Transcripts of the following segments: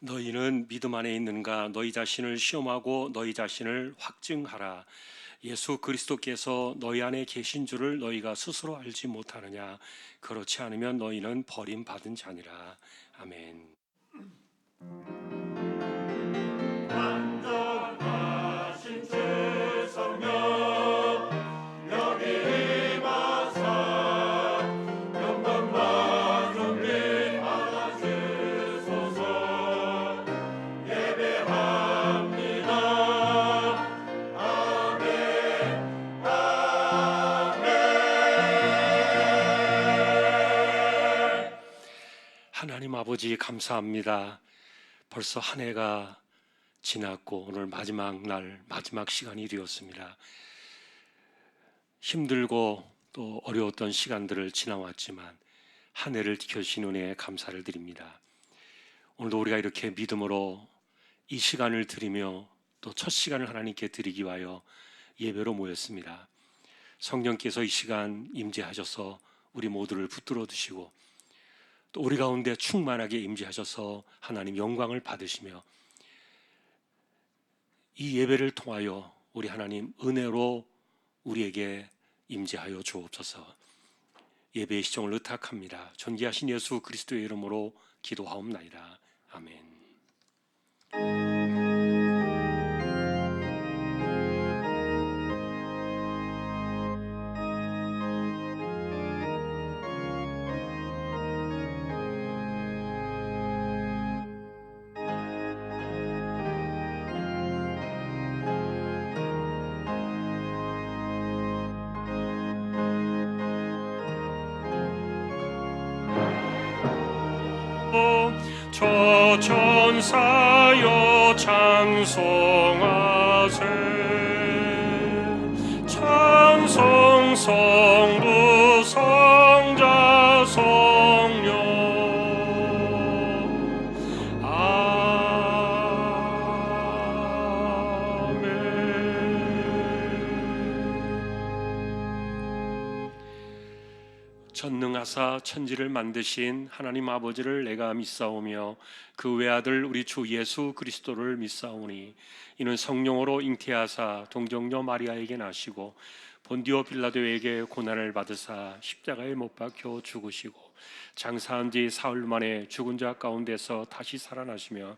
너희는 믿음 안에 있는가? 너희 자신을 시험하고 너희 자신을 확증하라. 예수 그리스도께서 너희 안에 계신 줄을 너희가 스스로 알지 못하느냐? 그렇지 않으면 너희는 버림받은 자니라. 아멘. 완전하신 주 성령 여기 임하사 영광과 존귀 받아주소서. 예배합니다. 아멘. 아멘. 하나님 아버지 감사합니다. 벌써 한 해가 지났고 오늘 마지막 날, 마지막 시간이 되었습니다. 힘들고 또 어려웠던 시간들을 지나왔지만 한 해를 지켜주신 은혜에 감사를 드립니다. 오늘도 우리가 이렇게 믿음으로 이 시간을 드리며 또 첫 시간을 하나님께 드리기 위하여 예배로 모였습니다. 성령께서 이 시간 임재하셔서 우리 모두를 붙들어 주시고 또 우리 가운데 충만하게 임재하셔서 하나님 영광을 받으시며 이 예배를 통하여 우리 하나님 은혜로 우리에게 임재하여 주옵소서. 예배의 시정을 의탁합니다. 존귀하신 예수 그리스도의 이름으로 기도하옵나이다. 아멘. 저 천사여 찬송하세. 찬송 성부 성자 성령. 아멘. 전능하사 천지를 만드신 하나님 아버지를 내가 믿사오며 그 외아들 우리 주 예수 그리스도를 믿사오니 이는 성령으로 잉태하사 동정녀 마리아에게 나시고 본디오 빌라도에게 고난을 받으사 십자가에 못 박혀 죽으시고 장사한 지 사흘 만에 죽은 자 가운데서 다시 살아나시며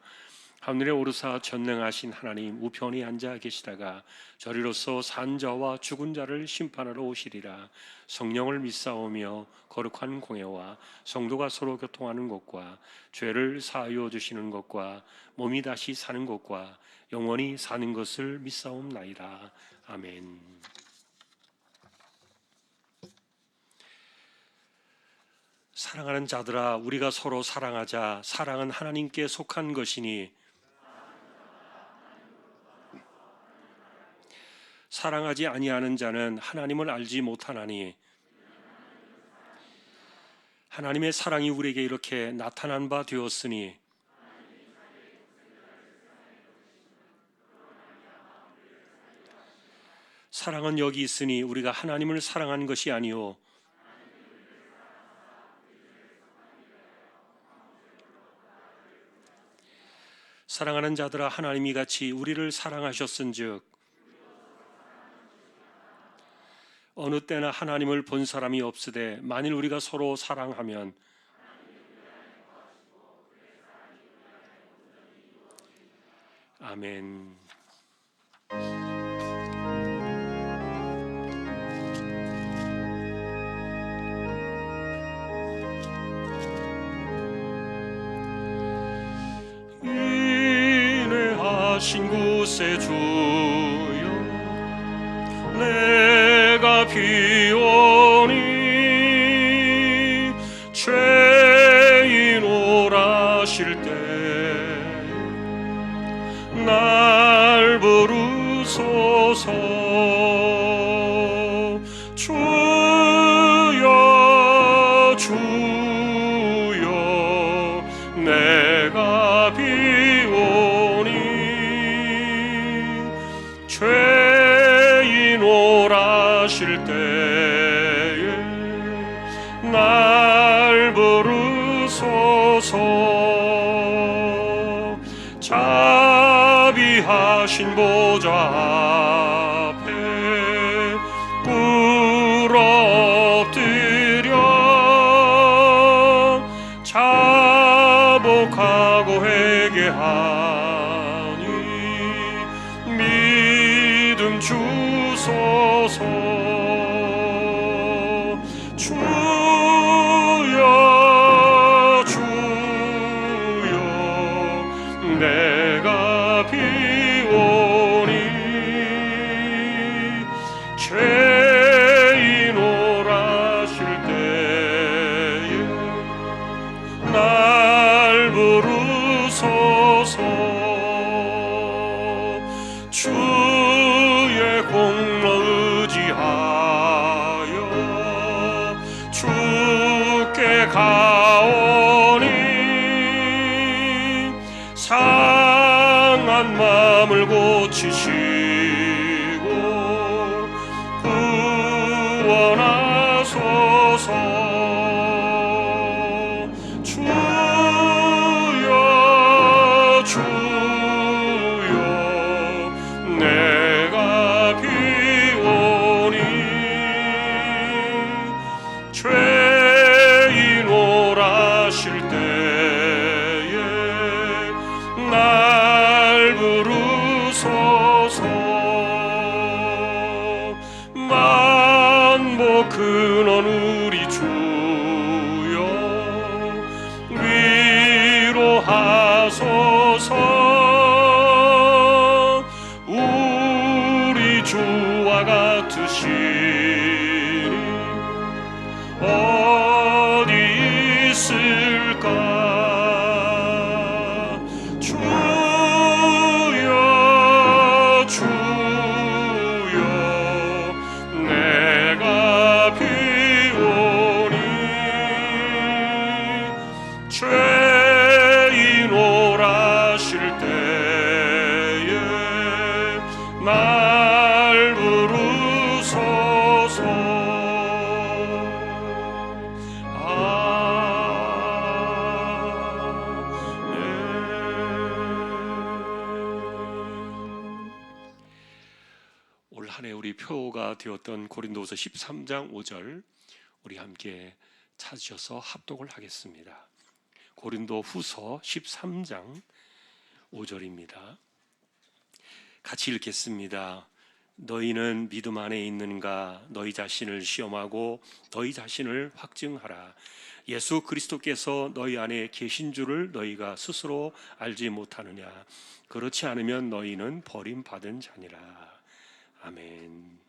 하늘에 오르사 전능하신 하나님 우편에 앉아 계시다가 저리로서 산 자와 죽은 자를 심판하러 오시리라. 성령을 믿사오며 거룩한 공예와 성도가 서로 교통하는 것과 죄를 사하여 주시는 것과 몸이 다시 사는 것과 영원히 사는 것을 믿사옵나이다. 아멘. 사랑하는 자들아, 우리가 서로 사랑하자. 사랑은 하나님께 속한 것이니 사랑하지 아니하는 자는 하나님을 알지 못하나니 하나님의 사랑이 우리에게 이렇게 나타난 바 되었으니 사랑은 여기 있으니 우리가 하나님을 사랑한 것이 아니요 사랑하는 자들아, 하나님이 같이 우리를 사랑하셨은즉 어느 때나 하나님을 본 사람이 없으되 만일 우리가 서로 사랑하면 아멘. 인내하신 구세주여 내가 비오니 죄인 오라실 때 날 부르소서. 주여 주여 내가 비오니 죄인 오라실 때에 날 부르소서. 자비하신 보좌 앞에 꿇어 엎드려 자복하고 회개하니 믿음 주소서. 주여 주여 내가 비오니 죄인 오라실 때에 날 부르소서. 주의 공로 의지하여 주께 가오니 상한 마음을 고치시고 구원하소서. 주여 주여 내가 비오니 죄인 오라실 때에 날 부르소서. 만복 근원 우리 주여 위로하소서. 우리 주와 같으시니 어디 있을까. 주여 주여 내가 비오니 죄인 오라실 때에 날 부르소서. 올 한 해 우리 표가 되었던 고린도후서 13장 5절 우리 함께 찾으셔서 합독을 하겠습니다. 고린도후서 13장 5절입니다. 같이 읽겠습니다. 너희는 믿음 안에 있는가? 너희 자신을 시험하고 너희 자신을 확증하라. 예수 그리스도께서 너희 안에 계신 줄을 너희가 스스로 알지 못하느냐? 그렇지 않으면 너희는 버림받은 자니라. 아멘.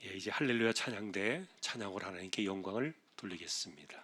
예, 이제 할렐루야 찬양대 찬양을 하나님께 영광을 돌리겠습니다.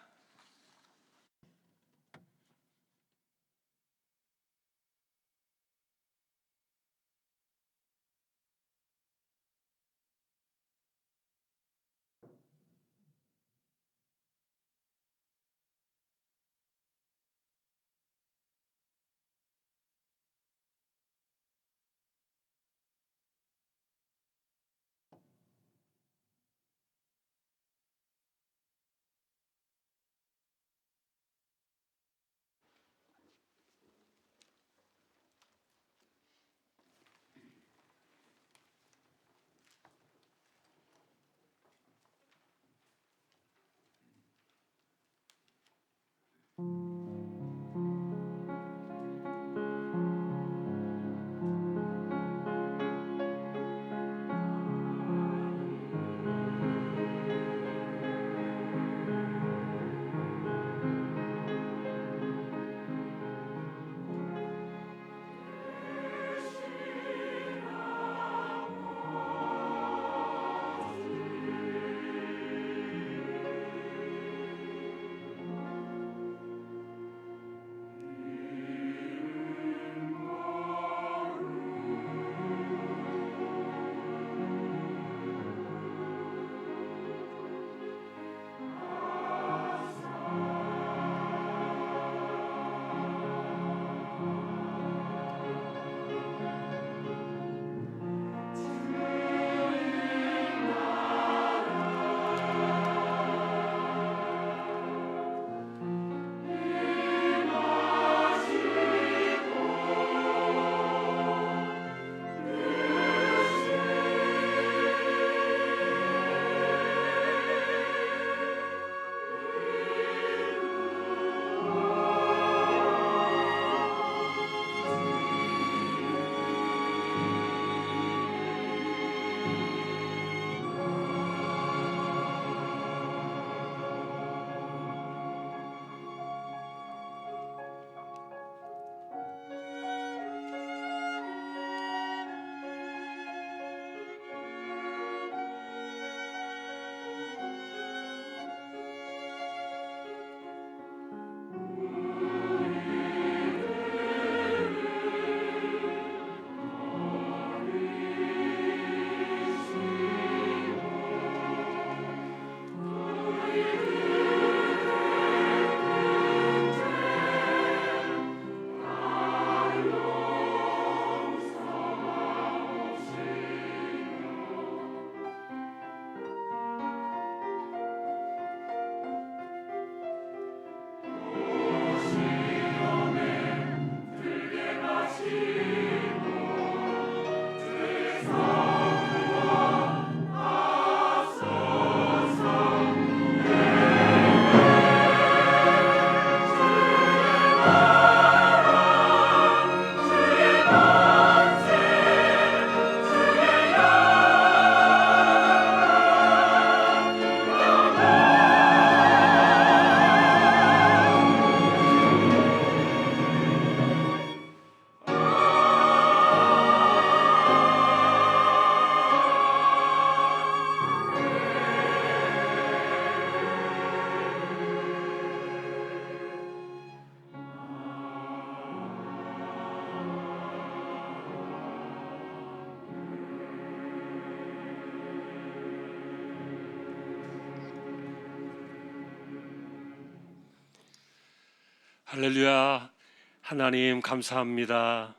할렐루야. 하나님 감사합니다.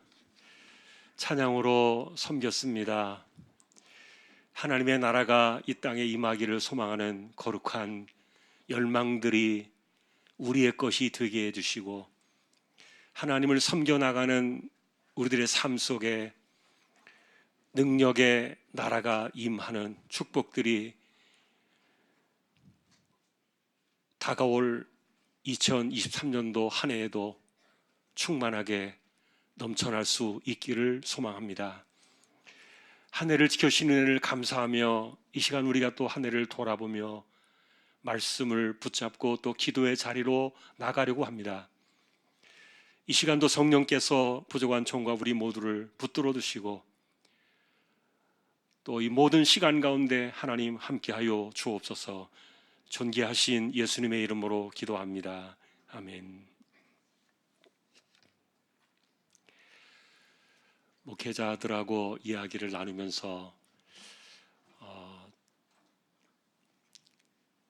찬양으로 섬겼습니다. 하나님의 나라가 이 땅에 임하기를 소망하는 거룩한 열망들이 우리의 것이 되게 해주시고, 하나님을 섬겨나가는 우리들의 삶 속에 능력의 나라가 임하는 축복들이 다가올 2023년도 한 해에도 충만하게 넘쳐날 수 있기를 소망합니다. 한 해를 지켜주시는 은혜를 감사하며 이 시간 우리가 또 한 해를 돌아보며 말씀을 붙잡고 또 기도의 자리로 나가려고 합니다. 이 시간도 성령께서 부족한 종과 우리 모두를 붙들어 주시고 또 이 모든 시간 가운데 하나님 함께하여 주옵소서. 존귀하신 예수님의 이름으로 기도합니다. 아멘. 목회자들하고 이야기를 나누면서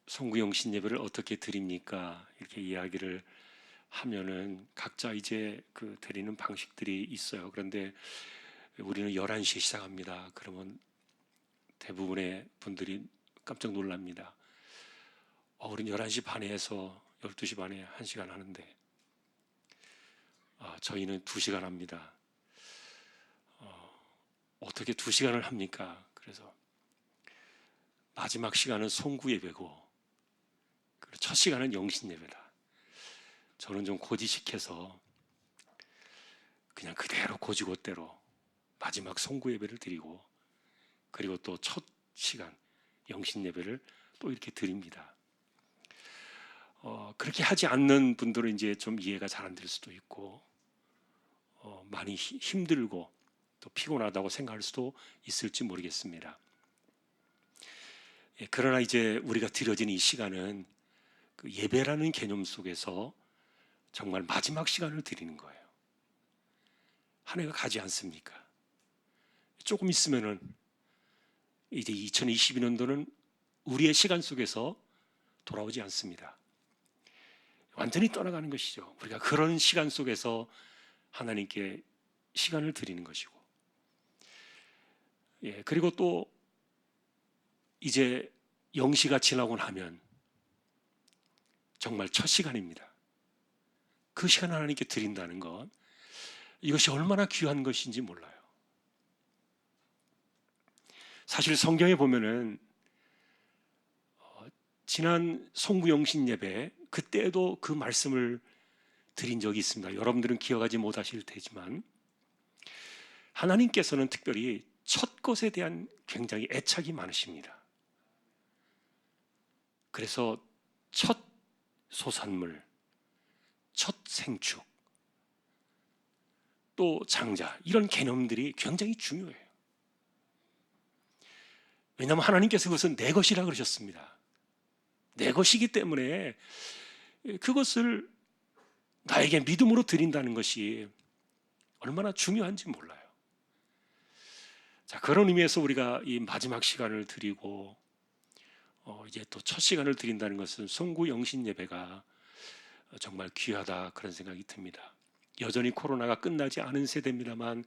송구영신 예배를 어떻게 드립니까? 이렇게 이야기를 하면은 각자 이제 그 드리는 방식들이 있어요. 그런데 우리는 11시에 시작합니다. 그러면 대부분의 분들이 깜짝 놀랍니다. 우리는 11시 반에 해서 12시 반에 1시간 하는데 저희는 2시간 합니다. 어떻게 2시간을 합니까? 그래서 마지막 시간은 송구 예배고 첫 시간은 영신 예배다. 저는 좀 고지식해서 그냥 그대로 고지고대로 마지막 송구 예배를 드리고 그리고 또 첫 시간 영신 예배를 또 이렇게 드립니다. 그렇게 하지 않는 분들은 이제 좀 이해가 잘 안 될 수도 있고 많이 힘들고 또 피곤하다고 생각할 수도 있을지 모르겠습니다. 그러나 이제 우리가 드려지는 이 시간은 그 예배라는 개념 속에서 정말 마지막 시간을 드리는 거예요. 한 해가 가지 않습니까? 조금 있으면은 이제 2022년도는 우리의 시간 속에서 돌아오지 않습니다. 완전히 떠나가는 것이죠. 우리가 그런 시간 속에서 하나님께 시간을 드리는 것이고, 그리고 또 이제 영시가 지나고 나면 정말 첫 시간입니다. 그 시간을 하나님께 드린다는 것, 이것이 얼마나 귀한 것인지 몰라요. 사실 성경에 보면은 지난 송구영신 예배 그때도 그 말씀을 드린 적이 있습니다. 여러분들은 기억하지 못하실 테지만 하나님께서는 특별히 첫 것에 대한 굉장히 애착이 많으십니다. 그래서 첫 소산물, 첫 생축, 또 장자, 이런 개념들이 굉장히 중요해요. 왜냐하면 하나님께서 그것은 내 것이라 그러셨습니다. 내 것이기 때문에 그것을 나에게 믿음으로 드린다는 것이 얼마나 중요한지 몰라요. 자, 그런 의미에서 우리가 이 마지막 시간을 드리고 이제 또 첫 시간을 드린다는 것은 송구 영신 예배가 정말 귀하다, 그런 생각이 듭니다. 여전히 코로나가 끝나지 않은 세대입니다만,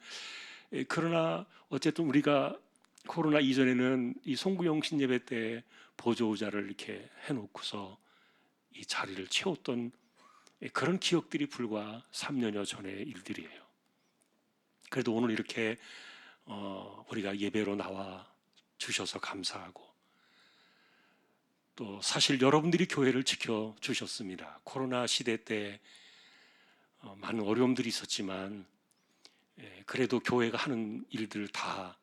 그러나 어쨌든 우리가 코로나 이전에는 이 송구 영신 예배 때 보조자를 이렇게 해놓고서 이 자리를 채웠던 그런 기억들이 불과 3년여 전의 일들이에요. 그래도 오늘 이렇게 우리가 예배로 나와 주셔서 감사하고, 또 사실 여러분들이 교회를 지켜주셨습니다. 코로나 시대 때 많은 어려움들이 있었지만 그래도 교회가 하는 일들 다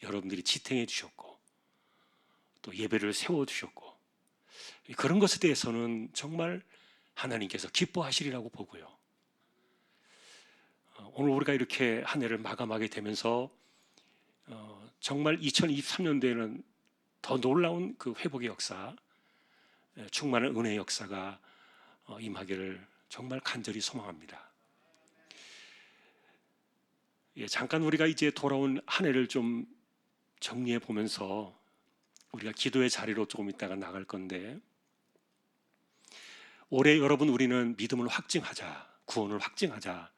여러분들이 지탱해 주셨고 또 예배를 세워주셨고, 그런 것에 대해서는 정말 하나님께서 기뻐하시리라고 보고요. 오늘 우리가 이렇게 한 해를 마감하게 되면서 정말 2023년도에는 더 놀라운 그 회복의 역사, 충만한 은혜의 역사가 임하기를 정말 간절히 소망합니다. 잠깐 우리가 이제 돌아온 한 해를 좀 정리해 보면서 우리가 기도의 자리로 조금 있다가 나갈 건데, 올해 여러분 우리는 믿음을 확증하자, 구원을 확증하자,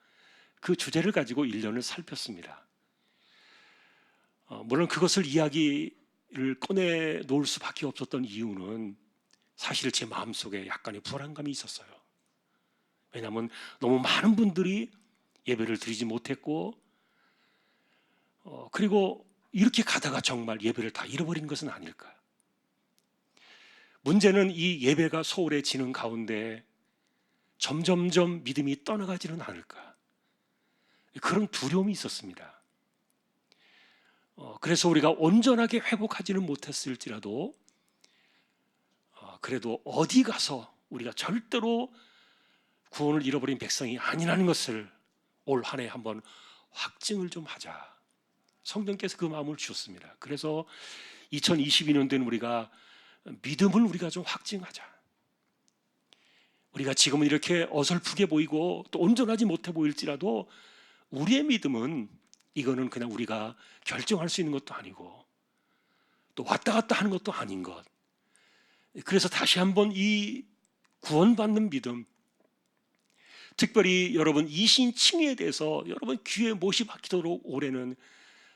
그 주제를 가지고 1년을 살폈습니다. 물론 그것을 이야기를 꺼내 놓을 수밖에 없었던 이유는 사실 제 마음속에 약간의 불안감이 있었어요. 왜냐하면 너무 많은 분들이 예배를 드리지 못했고, 그리고 이렇게 가다가 정말 예배를 다 잃어버린 것은 아닐까. 문제는 이 예배가 소홀해지는 가운데 점점점 믿음이 떠나가지는 않을까, 그런 두려움이 있었습니다. 그래서 우리가 온전하게 회복하지는 못했을지라도 그래도 어디 가서 우리가 절대로 구원을 잃어버린 백성이 아니라는 것을 올 한 해 한번 확증을 좀 하자. 성령께서 그 마음을 주셨습니다. 그래서 2022년도에는 우리가 믿음을 우리가 좀 확증하자. 우리가 지금은 이렇게 어설프게 보이고 또 온전하지 못해 보일지라도 우리의 믿음은 이거는 그냥 우리가 결정할 수 있는 것도 아니고 또 왔다 갔다 하는 것도 아닌 것. 그래서 다시 한번 이 구원받는 믿음, 특별히 여러분 이신칭의에 대해서 여러분 귀에 못이 박히도록 올해는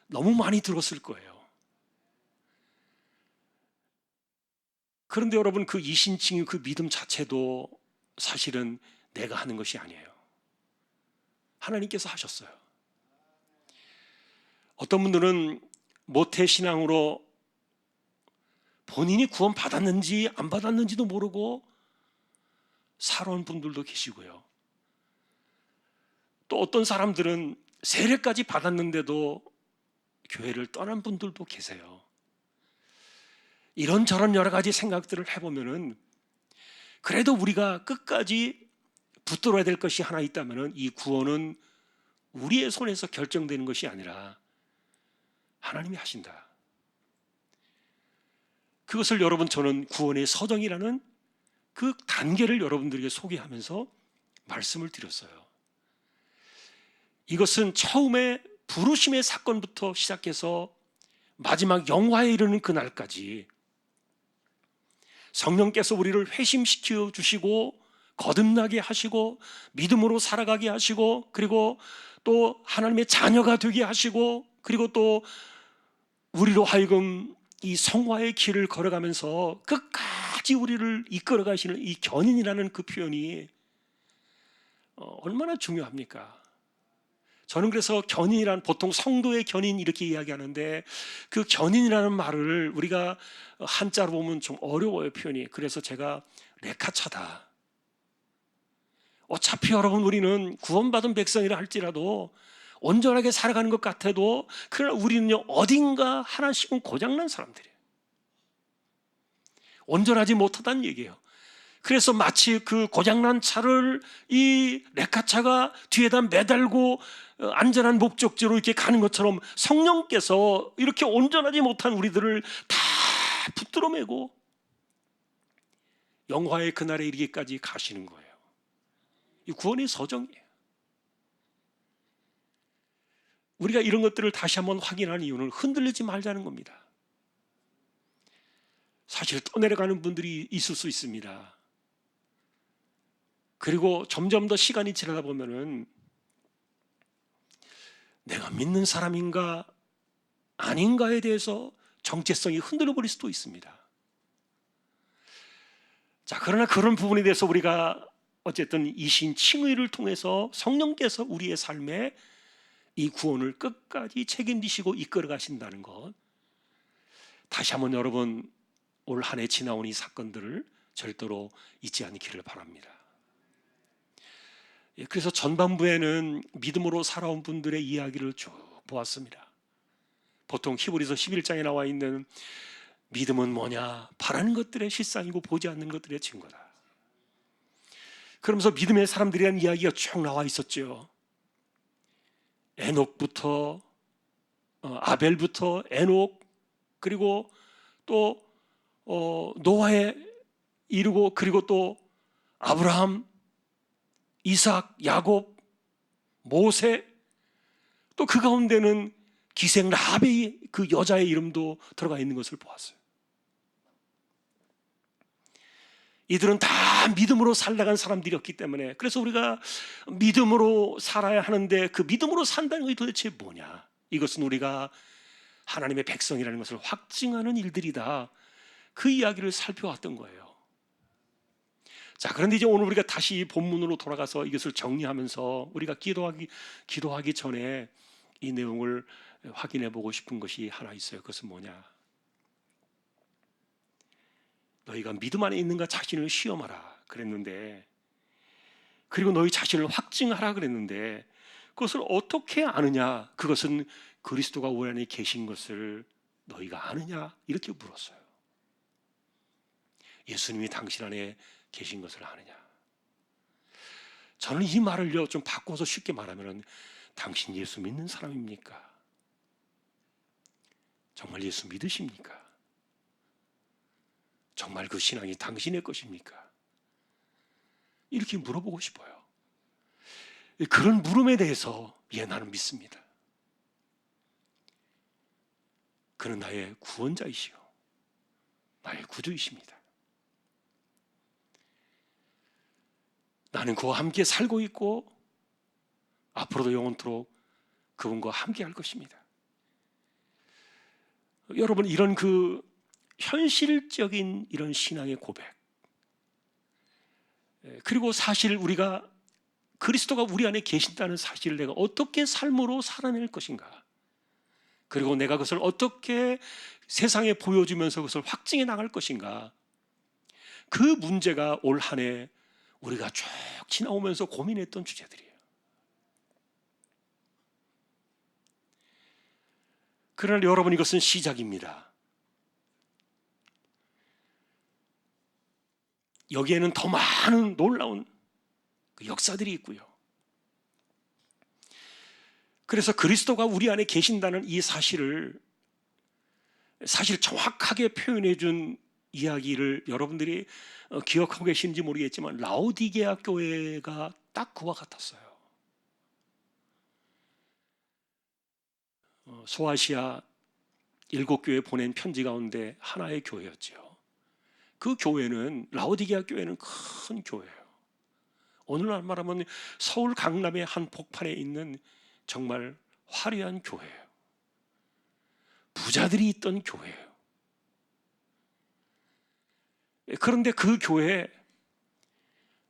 너무 많이 들었을 거예요. 그런데 여러분 그 이신칭의 그 믿음 자체도 사실은 내가 하는 것이 아니에요. 하나님께서 하셨어요. 어떤 분들은 모태신앙으로 본인이 구원 받았는지 안 받았는지도 모르고 살아온 분들도 계시고요. 또 어떤 사람들은 세례까지 받았는데도 교회를 떠난 분들도 계세요. 이런저런 여러 가지 생각들을 해보면은 그래도 우리가 끝까지 붙들어야 될 것이 하나 있다면은 이 구원은 우리의 손에서 결정되는 것이 아니라 하나님이 하신다. 그것을 여러분 저는 구원의 서정이라는 그 단계를 여러분들에게 소개하면서 말씀을 드렸어요. 이것은 처음에 부르심의 사건부터 시작해서 마지막 영화에 이르는 그날까지 성령께서 우리를 회심시켜 주시고 거듭나게 하시고 믿음으로 살아가게 하시고 그리고 또 하나님의 자녀가 되게 하시고 그리고 또 우리로 하여금 이 성화의 길을 걸어가면서 끝까지 우리를 이끌어 가시는 이 견인이라는 그 표현이 얼마나 중요합니까? 저는 그래서 견인이란 보통 성도의 견인 이렇게 이야기하는데 그 견인이라는 말을 우리가 한자로 보면 좀 어려워요, 표현이. 그래서 제가 레카차다. 어차피 여러분 우리는 구원받은 백성이라 할지라도 온전하게 살아가는 것 같아도 그러나 우리는요 어딘가 하나씩은 고장난 사람들이에요. 온전하지 못하다는 얘기예요. 그래서 마치 그 고장난 차를 이 레카차가 뒤에다 매달고 안전한 목적지로 이렇게 가는 것처럼 성령께서 이렇게 온전하지 못한 우리들을 다 붙들어 매고 영화의 그날에 이르기까지 가시는 거예요. 이 구원의 서정이에요. 우리가 이런 것들을 다시 한번 확인하는 이유는 흔들리지 말자는 겁니다. 사실 떠내려가는 분들이 있을 수 있습니다. 그리고 점점 더 시간이 지나다 보면은 내가 믿는 사람인가 아닌가에 대해서 정체성이 흔들려 버릴 수도 있습니다. 자, 그러나 그런 부분에 대해서 우리가 어쨌든 이신 칭의를 통해서 성령께서 우리의 삶에 이 구원을 끝까지 책임지시고 이끌어 가신다는 것, 다시 한번 여러분 올 한 해 지나온 이 사건들을 절대로 잊지 않기를 바랍니다. 그래서 전반부에는 믿음으로 살아온 분들의 이야기를 쭉 보았습니다. 보통 히브리서 11장에 나와 있는 믿음은 뭐냐? 바라는 것들의 실상이고 보지 않는 것들의 증거다. 그러면서 믿음의 사람들에 대한 이야기가 쭉 나와 있었죠. 에녹부터 아벨부터 에녹, 그리고 또 노아에 이르고 그리고 또 아브라함, 이삭, 야곱, 모세, 또 그 가운데는 기생 라합의 그 여자의 이름도 들어가 있는 것을 보았어요. 이들은 다 믿음으로 살아간 사람들이었기 때문에, 그래서 우리가 믿음으로 살아야 하는데 그 믿음으로 산다는 것이 도대체 뭐냐? 이것은 우리가 하나님의 백성이라는 것을 확증하는 일들이다. 그 이야기를 살펴왔던 거예요. 자, 그런데 이제 오늘 우리가 다시 본문으로 돌아가서 이것을 정리하면서 우리가 기도하기 전에 이 내용을 확인해 보고 싶은 것이 하나 있어요. 그것은 뭐냐? 너희가 믿음 안에 있는가 자신을 시험하라 그랬는데, 그리고 너희 자신을 확증하라 그랬는데, 그것을 어떻게 아느냐? 그것은 그리스도가 우리 안에 계신 것을 너희가 아느냐? 이렇게 물었어요. 예수님이 당신 안에 계신 것을 아느냐? 저는 이 말을요 좀 바꿔서 쉽게 말하면, 당신 예수 믿는 사람입니까? 정말 예수 믿으십니까? 정말 그 신앙이 당신의 것입니까? 이렇게 물어보고 싶어요. 그런 물음에 대해서 나는 믿습니다. 그는 나의 구원자이시오, 나의 구주이십니다. 나는 그와 함께 살고 있고 앞으로도 영원토록 그분과 함께 할 것입니다. 여러분, 이런 그 현실적인 이런 신앙의 고백, 그리고 사실 우리가 그리스도가 우리 안에 계신다는 사실을 내가 어떻게 삶으로 살아낼 것인가, 그리고 내가 그것을 어떻게 세상에 보여주면서 그것을 확증해 나갈 것인가, 그 문제가 올 한 해 우리가 쭉 지나오면서 고민했던 주제들이에요. 그러나 여러분, 이것은 시작입니다. 여기에는 더 많은 놀라운 그 역사들이 있고요. 그래서 그리스도가 우리 안에 계신다는 이 사실을 사실 정확하게 표현해 준 이야기를 여러분들이 기억하고 계신지 모르겠지만, 라오디게아 교회가 딱 그와 같았어요. 소아시아 7교회 보낸 편지 가운데 하나의 교회였죠. 그 교회는, 라오디게아 교회는 큰 교회예요. 오늘날 말하면 서울 강남의 한 복판에 있는 정말 화려한 교회예요. 부자들이 있던 교회예요. 그런데 그 교회에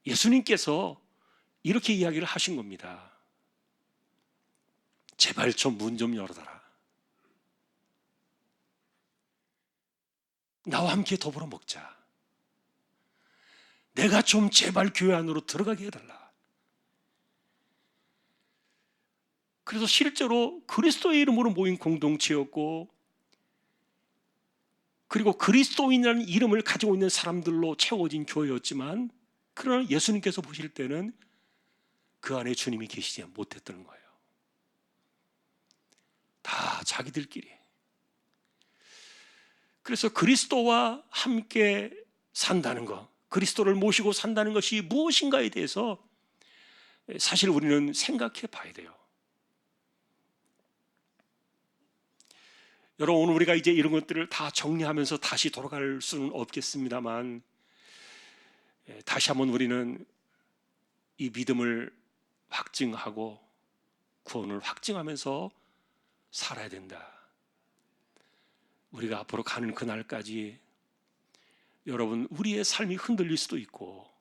예수님께서 이렇게 이야기를 하신 겁니다. 제발 좀 문 좀 열어달라. 나와 함께 더불어 먹자. 내가 좀 제발 교회 안으로 들어가게 해달라. 그래서 실제로 그리스도의 이름으로 모인 공동체였고, 그리고 그리스도인이라는 이름을 가지고 있는 사람들로 채워진 교회였지만, 그러나 예수님께서 보실 때는 그 안에 주님이 계시지 못했던 거예요. 다 자기들끼리. 그래서 그리스도와 함께 산다는 것, 그리스도를 모시고 산다는 것이 무엇인가에 대해서 사실 우리는 생각해 봐야 돼요. 여러분, 오늘 우리가 이제 이런 것들을 다 정리하면서 다시 돌아갈 수는 없겠습니다만, 다시 한번 우리는 이 믿음을 확증하고 구원을 확증하면서 살아야 된다. 우리가 앞으로 가는 그날까지 여러분, 우리의 삶이 흔들릴 수도 있고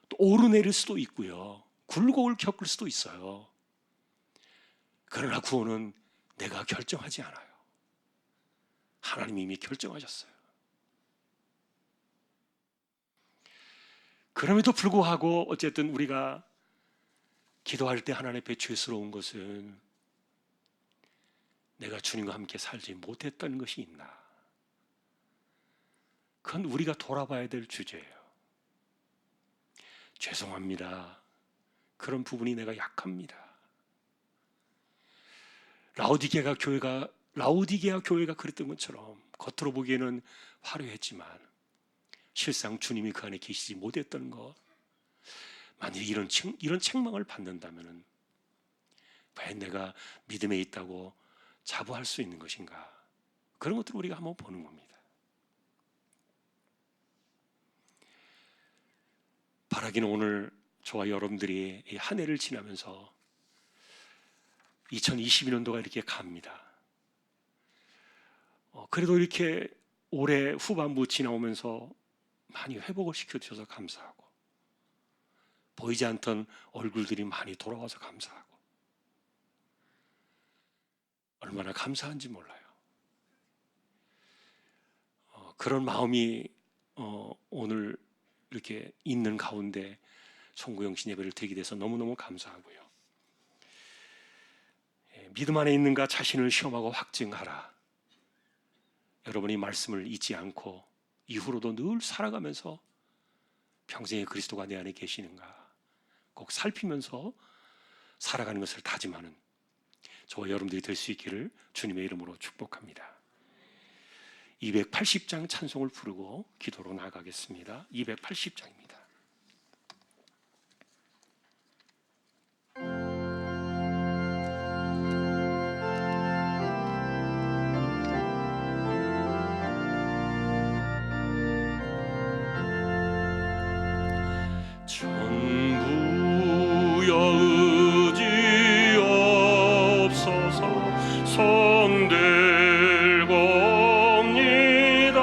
또 오르내릴 수도 있고요, 굴곡을 겪을 수도 있어요. 그러나 구원은 내가 결정하지 않아요. 하나님이 이미 결정하셨어요. 그럼에도 불구하고 어쨌든 우리가 기도할 때 하나님 앞에 죄스러운 것은 내가 주님과 함께 살지 못했던 것이 있나, 그건 우리가 돌아봐야 될 주제예요. 죄송합니다. 그런 부분이 내가 약합니다. 라오디게아 교회가 그랬던 것처럼 겉으로 보기에는 화려했지만 실상 주님이 그 안에 계시지 못했던 것, 만약에 이런 책망을 받는다면 과연 내가 믿음에 있다고 자부할 수 있는 것인가? 그런 것들을 우리가 한번 보는 겁니다. 바라기는 오늘 저와 여러분들이 이 한 해를 지나면서 2022년도가 이렇게 갑니다. 그래도 이렇게 올해 후반부 지나오면서 많이 회복을 시켜주셔서 감사하고, 보이지 않던 얼굴들이 많이 돌아와서 감사하고, 얼마나 감사한지 몰라요. 그런 마음이 오늘 이렇게 있는 가운데 송구영신 예배를 드리게 돼서 너무너무 감사하고요. 믿음 안에 있는가 자신을 시험하고 확증하라. 여러분이 말씀을 잊지 않고 이후로도 늘 살아가면서 평생의 그리스도가 내 안에 계시는가 꼭 살피면서 살아가는 것을 다짐하는 저와 여러분들이 될 수 있기를 주님의 이름으로 축복합니다. 280장 찬송을 부르고 기도로 나아가겠습니다. 280장입니다. 전부여 의지 없어서 손 들고 옵니다.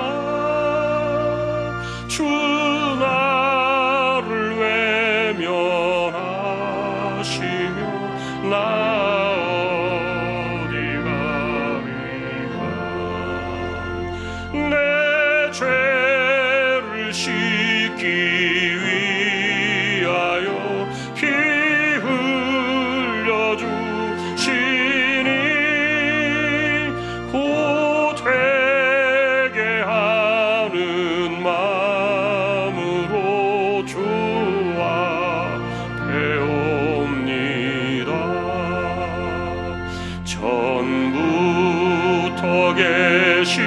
주 나를 외면하시며 나 어디 가리까. 내 죄를 씻기 위하여 피 흘려주시니 곧 회개하는 마음으로 주와 배웁니다. 전부터 계신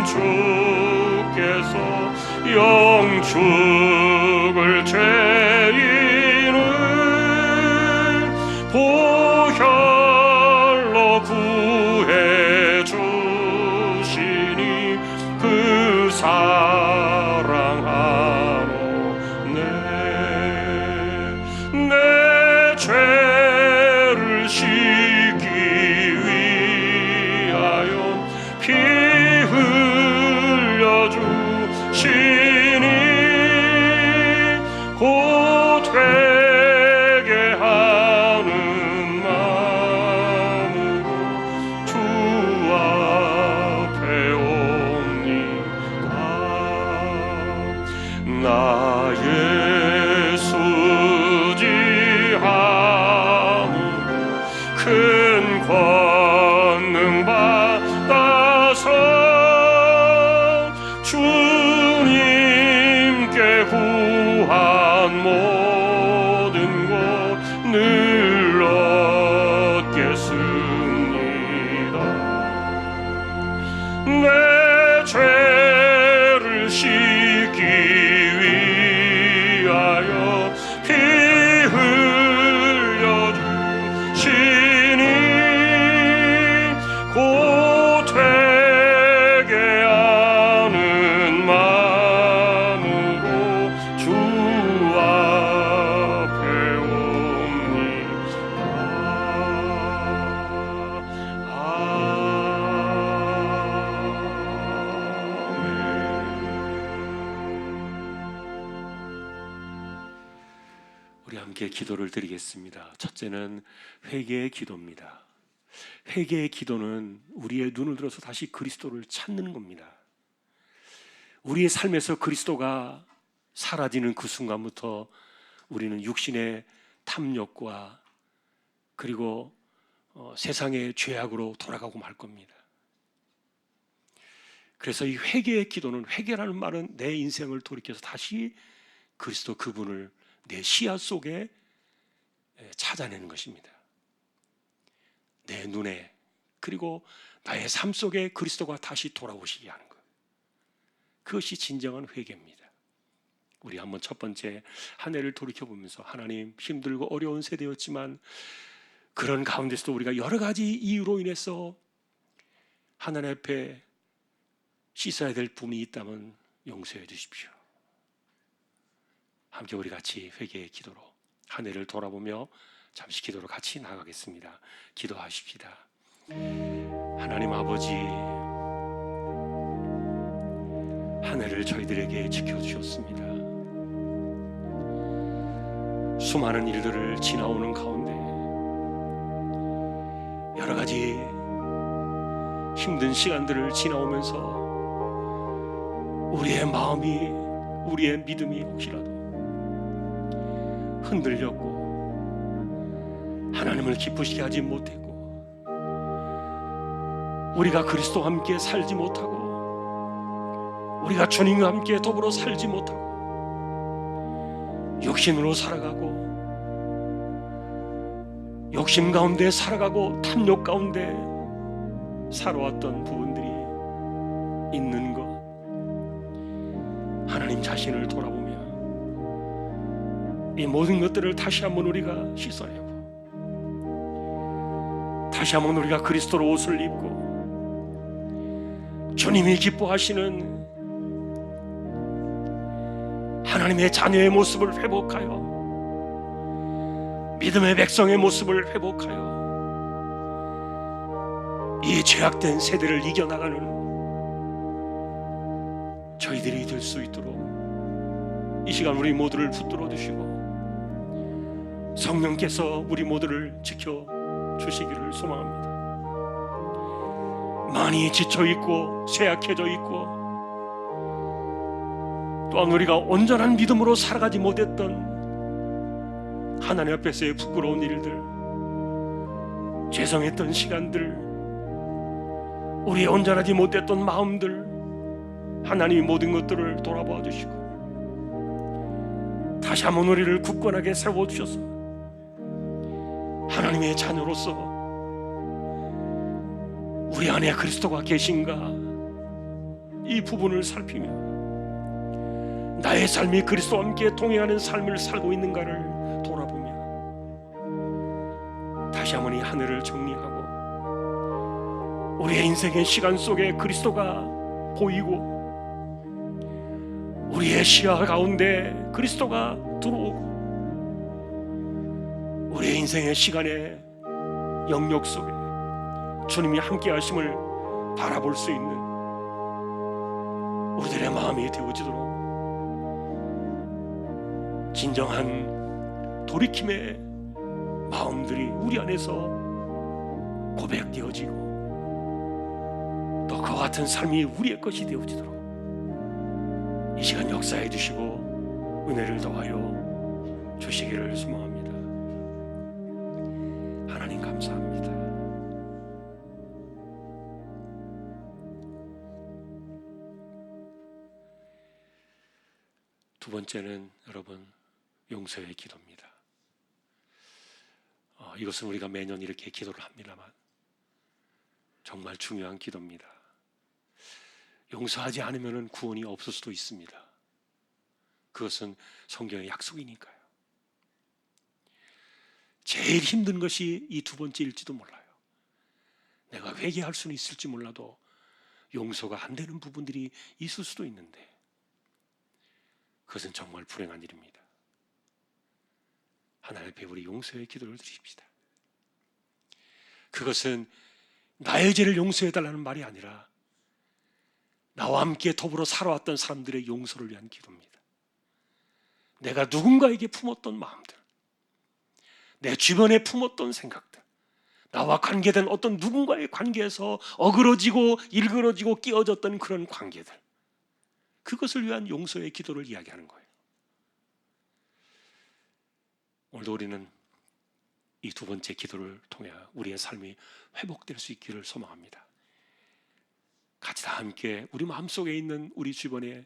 주께서 영축을 죄인을 보혈로 구해 주시니 그 사랑하로 내 죄를 씻기 위하여 피 흘려주시니 곧 회개하는 마음으로 주와 배웁니다. 나의 수지함으로 큰 권능 받아서 주님께 구한 모든 것 늘 얻겠습니다. 내 죄를 씻기 위하여 피 흘려주시니 곧 회개하는 마음으로 주와 배웁니다. 우리 함께 기도를 드리겠습니다. 첫째는 회개의 기도입니다. 회개의 기도는 우리의 눈을 들어서 다시 그리스도를 찾는 겁니다. 우리의 삶에서 그리스도가 사라지는 그 순간부터 우리는 육신의 탐욕과 그리고 세상의 죄악으로 돌아가고 말 겁니다. 그래서 이 회개의 기도는, 회개라는 말은 내 인생을 돌이켜서 다시 그리스도 그분을 내 시야 속에 찾아내는 것입니다. 내 눈에 그리고 나의 삶 속에 그리스도가 다시 돌아오시게 하는 것, 그것이 진정한 회개입니다. 우리 한번 첫 번째 한 해를 돌이켜보면서, 하나님, 힘들고 어려운 세대였지만 그런 가운데서도 우리가 여러 가지 이유로 인해서 하나님 앞에 씻어야 될 부분이 있다면 용서해 주십시오. 함께 우리 같이 회개의 기도로 한 해를 돌아보며 잠시 기도로 같이 나가겠습니다. 기도하십시다. 하나님 아버지, 한 해를 저희들에게 지켜주셨습니다. 수많은 일들을 지나오는 가운데 여러 가지 힘든 시간들을 지나오면서 우리의 마음이, 우리의 믿음이 혹시라도 흔들렸고 하나님을 기쁘시게 하지 못했고 우리가 그리스도와 함께 살지 못하고 우리가 주님과 함께 더불어 살지 못하고 욕심으로 살아가고 욕심 가운데 살아가고 탐욕 가운데 살아왔던 부분들이 있는 것, 하나님 자신을 돌아보며 이 모든 것들을 다시 한번 우리가 씻어내고 다시 한번 우리가 그리스도로 옷을 입고 주님이 기뻐하시는 하나님의 자녀의 모습을 회복하여 믿음의 백성의 모습을 회복하여 이 죄악된 세대를 이겨나가는 저희들이 될 수 있도록 이 시간 우리 모두를 붙들어 주시고 성령께서 우리 모두를 지켜 주시기를 소망합니다. 많이 지쳐있고 쇠약해져 있고 또한 우리가 온전한 믿음으로 살아가지 못했던 하나님 앞에서의 부끄러운 일들, 죄송했던 시간들, 우리의 온전하지 못했던 마음들, 하나님이 모든 것들을 돌아봐 주시고 다시 한번 우리를 굳건하게 세워주셔서 하나님의 자녀로서 우리 안에 그리스도가 계신가 이 부분을 살피며 나의 삶이 그리스도와 함께 동행하는 삶을 살고 있는가를 돌아보며 다시 한번 이 하늘을 정리하고 우리의 인생의 시간 속에 그리스도가 보이고 우리의 시야 가운데 그리스도가 들어오고 우리의 인생의 시간의 영역 속에 주님이 함께 하심을 바라볼 수 있는 우리들의 마음이 되어지도록 진정한 돌이킴의 마음들이 우리 안에서 고백되어지고 또 그와 같은 삶이 우리의 것이 되어지도록 이 시간 역사해 주시고 은혜를 더하여 주시기를 소망합니다. 하나님 감사합니다. 두 번째는 여러분 용서의 기도입니다. 이것은 우리가 매년 이렇게 기도를 합니다만 정말 중요한 기도입니다. 용서하지 않으면 구원이 없을 수도 있습니다. 그것은 성경의 약속이니까요. 제일 힘든 것이 이 두 번째일지도 몰라요. 내가 회개할 수는 있을지 몰라도 용서가 안 되는 부분들이 있을 수도 있는데 그것은 정말 불행한 일입니다. 하나님 앞에 우리 용서의 기도를 드립시다. 그것은 나의 죄를 용서해달라는 말이 아니라 나와 함께 더불어 살아왔던 사람들의 용서를 위한 기도입니다. 내가 누군가에게 품었던 마음들, 내 주변에 품었던 생각들, 나와 관계된 어떤 누군가의 관계에서 어그러지고 일그러지고 끼어졌던 그런 관계들, 그것을 위한 용서의 기도를 이야기하는 거예요. 오늘도 우리는 이 두 번째 기도를 통해 우리의 삶이 회복될 수 있기를 소망합니다. 같이 다 함께 우리 마음속에 있는 우리 주변의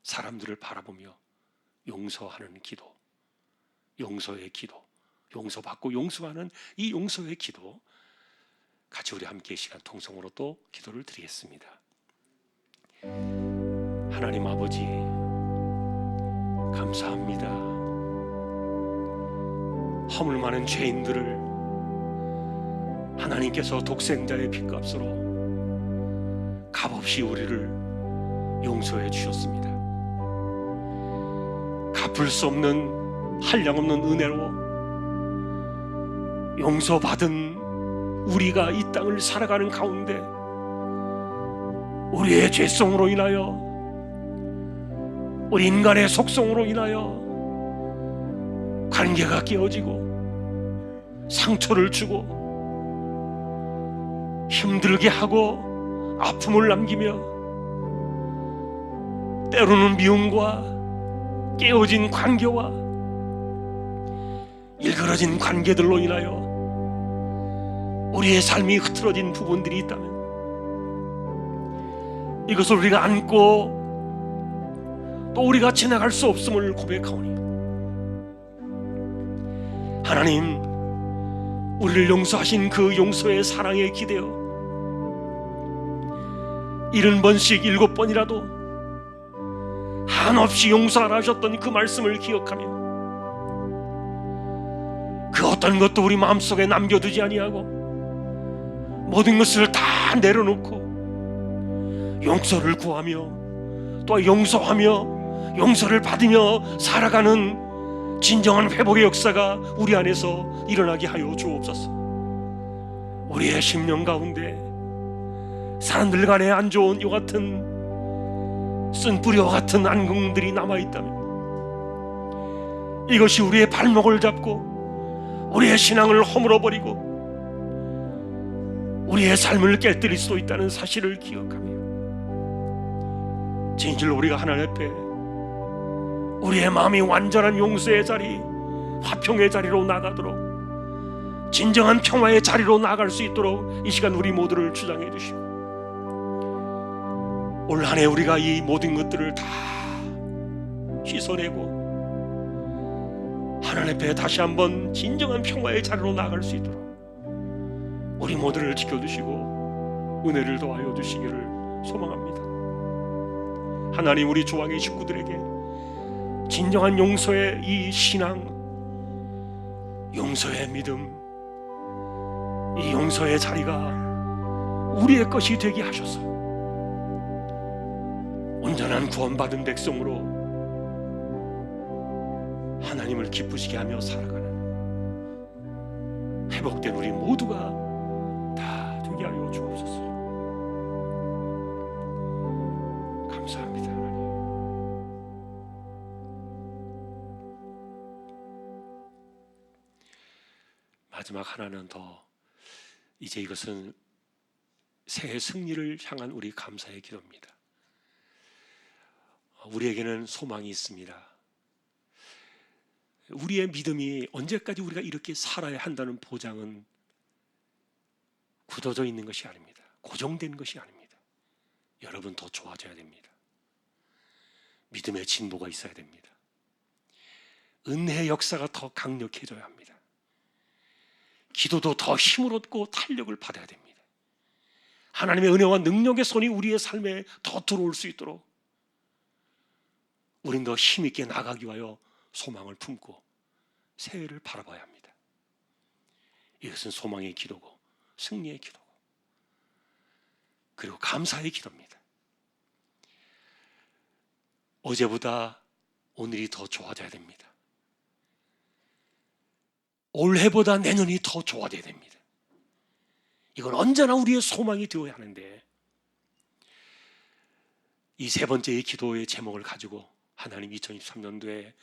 사람들을 바라보며 용서하는 기도, 용서의 기도, 용서받고 용서하는 이 용서의 기도, 같이 우리 함께 시간 통성으로 또 기도를 드리겠습니다. 하나님 아버지 감사합니다. 허물 많은 죄인들을 하나님께서 독생자의 핏값으로 값없이 우리를 용서해 주셨습니다. 갚을 갚을 수 없는 한량없는 은혜로 용서받은 우리가 이 땅을 살아가는 가운데 우리의 죄성으로 인하여, 우리 인간의 속성으로 인하여 관계가 깨어지고 상처를 주고 힘들게 하고 아픔을 남기며 때로는 미움과 깨어진 관계와 일그러진 관계들로 인하여 우리의 삶이 흐트러진 부분들이 있다면 이것을 우리가 안고 또 우리가 지나갈 수 없음을 고백하오니, 하나님, 우리를 용서하신 그 용서의 사랑에 기대어 70번씩 7번이라도 한없이 용서하라 하셨던 그 말씀을 기억하며 그 어떤 것도 우리 마음속에 남겨두지 아니하고 모든 것을 다 내려놓고 용서를 구하며 또 용서하며 용서를 받으며 살아가는 진정한 회복의 역사가 우리 안에서 일어나게 하여 주옵소서. 우리의 심령 가운데 사람들 간에 안 좋은 요 같은 쓴뿌리와 같은 안경들이 남아있다면 이것이 우리의 발목을 잡고 우리의 신앙을 허물어버리고 우리의 삶을 깨뜨릴 수도 있다는 사실을 기억하며 진실로 우리가 하나님 앞에 우리의 마음이 완전한 용서의 자리, 화평의 자리로 나가도록, 진정한 평화의 자리로 나갈 수 있도록 이 시간 우리 모두를 주장해 주시고, 올 한 해 우리가 이 모든 것들을 다 씻어내고 하나님 앞에 다시 한번 진정한 평화의 자리로 나갈 수 있도록 우리 모두를 지켜주시고 은혜를 더하여 주시기를 소망합니다. 하나님, 우리 조항의 식구들에게 진정한 용서의 이 신앙, 용서의 믿음, 이 용서의 자리가 우리의 것이 되게 하셔서 온전한 구원받은 백성으로 하나님을 기쁘시게 하며 살아가는 회복된 우리 모두가 다 되게 하여 주옵소서. 감사합니다. 하나님, 마지막 하나는 더, 이제 이것은 새해 승리를 향한 우리 감사의 기도입니다. 우리에게는 소망이 있습니다. 우리의 믿음이 언제까지 우리가 이렇게 살아야 한다는 보장은 굳어져 있는 것이 아닙니다. 고정된 것이 아닙니다. 여러분, 더 좋아져야 됩니다. 믿음의 진보가 있어야 됩니다. 은혜의 역사가 더 강력해져야 합니다. 기도도 더 힘을 얻고 탄력을 받아야 됩니다. 하나님의 은혜와 능력의 손이 우리의 삶에 더 들어올 수 있도록 우린 더 힘있게 나가기 위하여 소망을 품고 새해를 바라봐야 합니다. 이것은 소망의 기도고 승리의 기도고 그리고 감사의 기도입니다. 어제보다 오늘이 더 좋아져야 됩니다. 올해보다 내년이 더 좋아져야 됩니다. 이건 언제나 우리의 소망이 되어야 하는데, 이 세 번째의 기도의 제목을 가지고 하나님, 2023년도에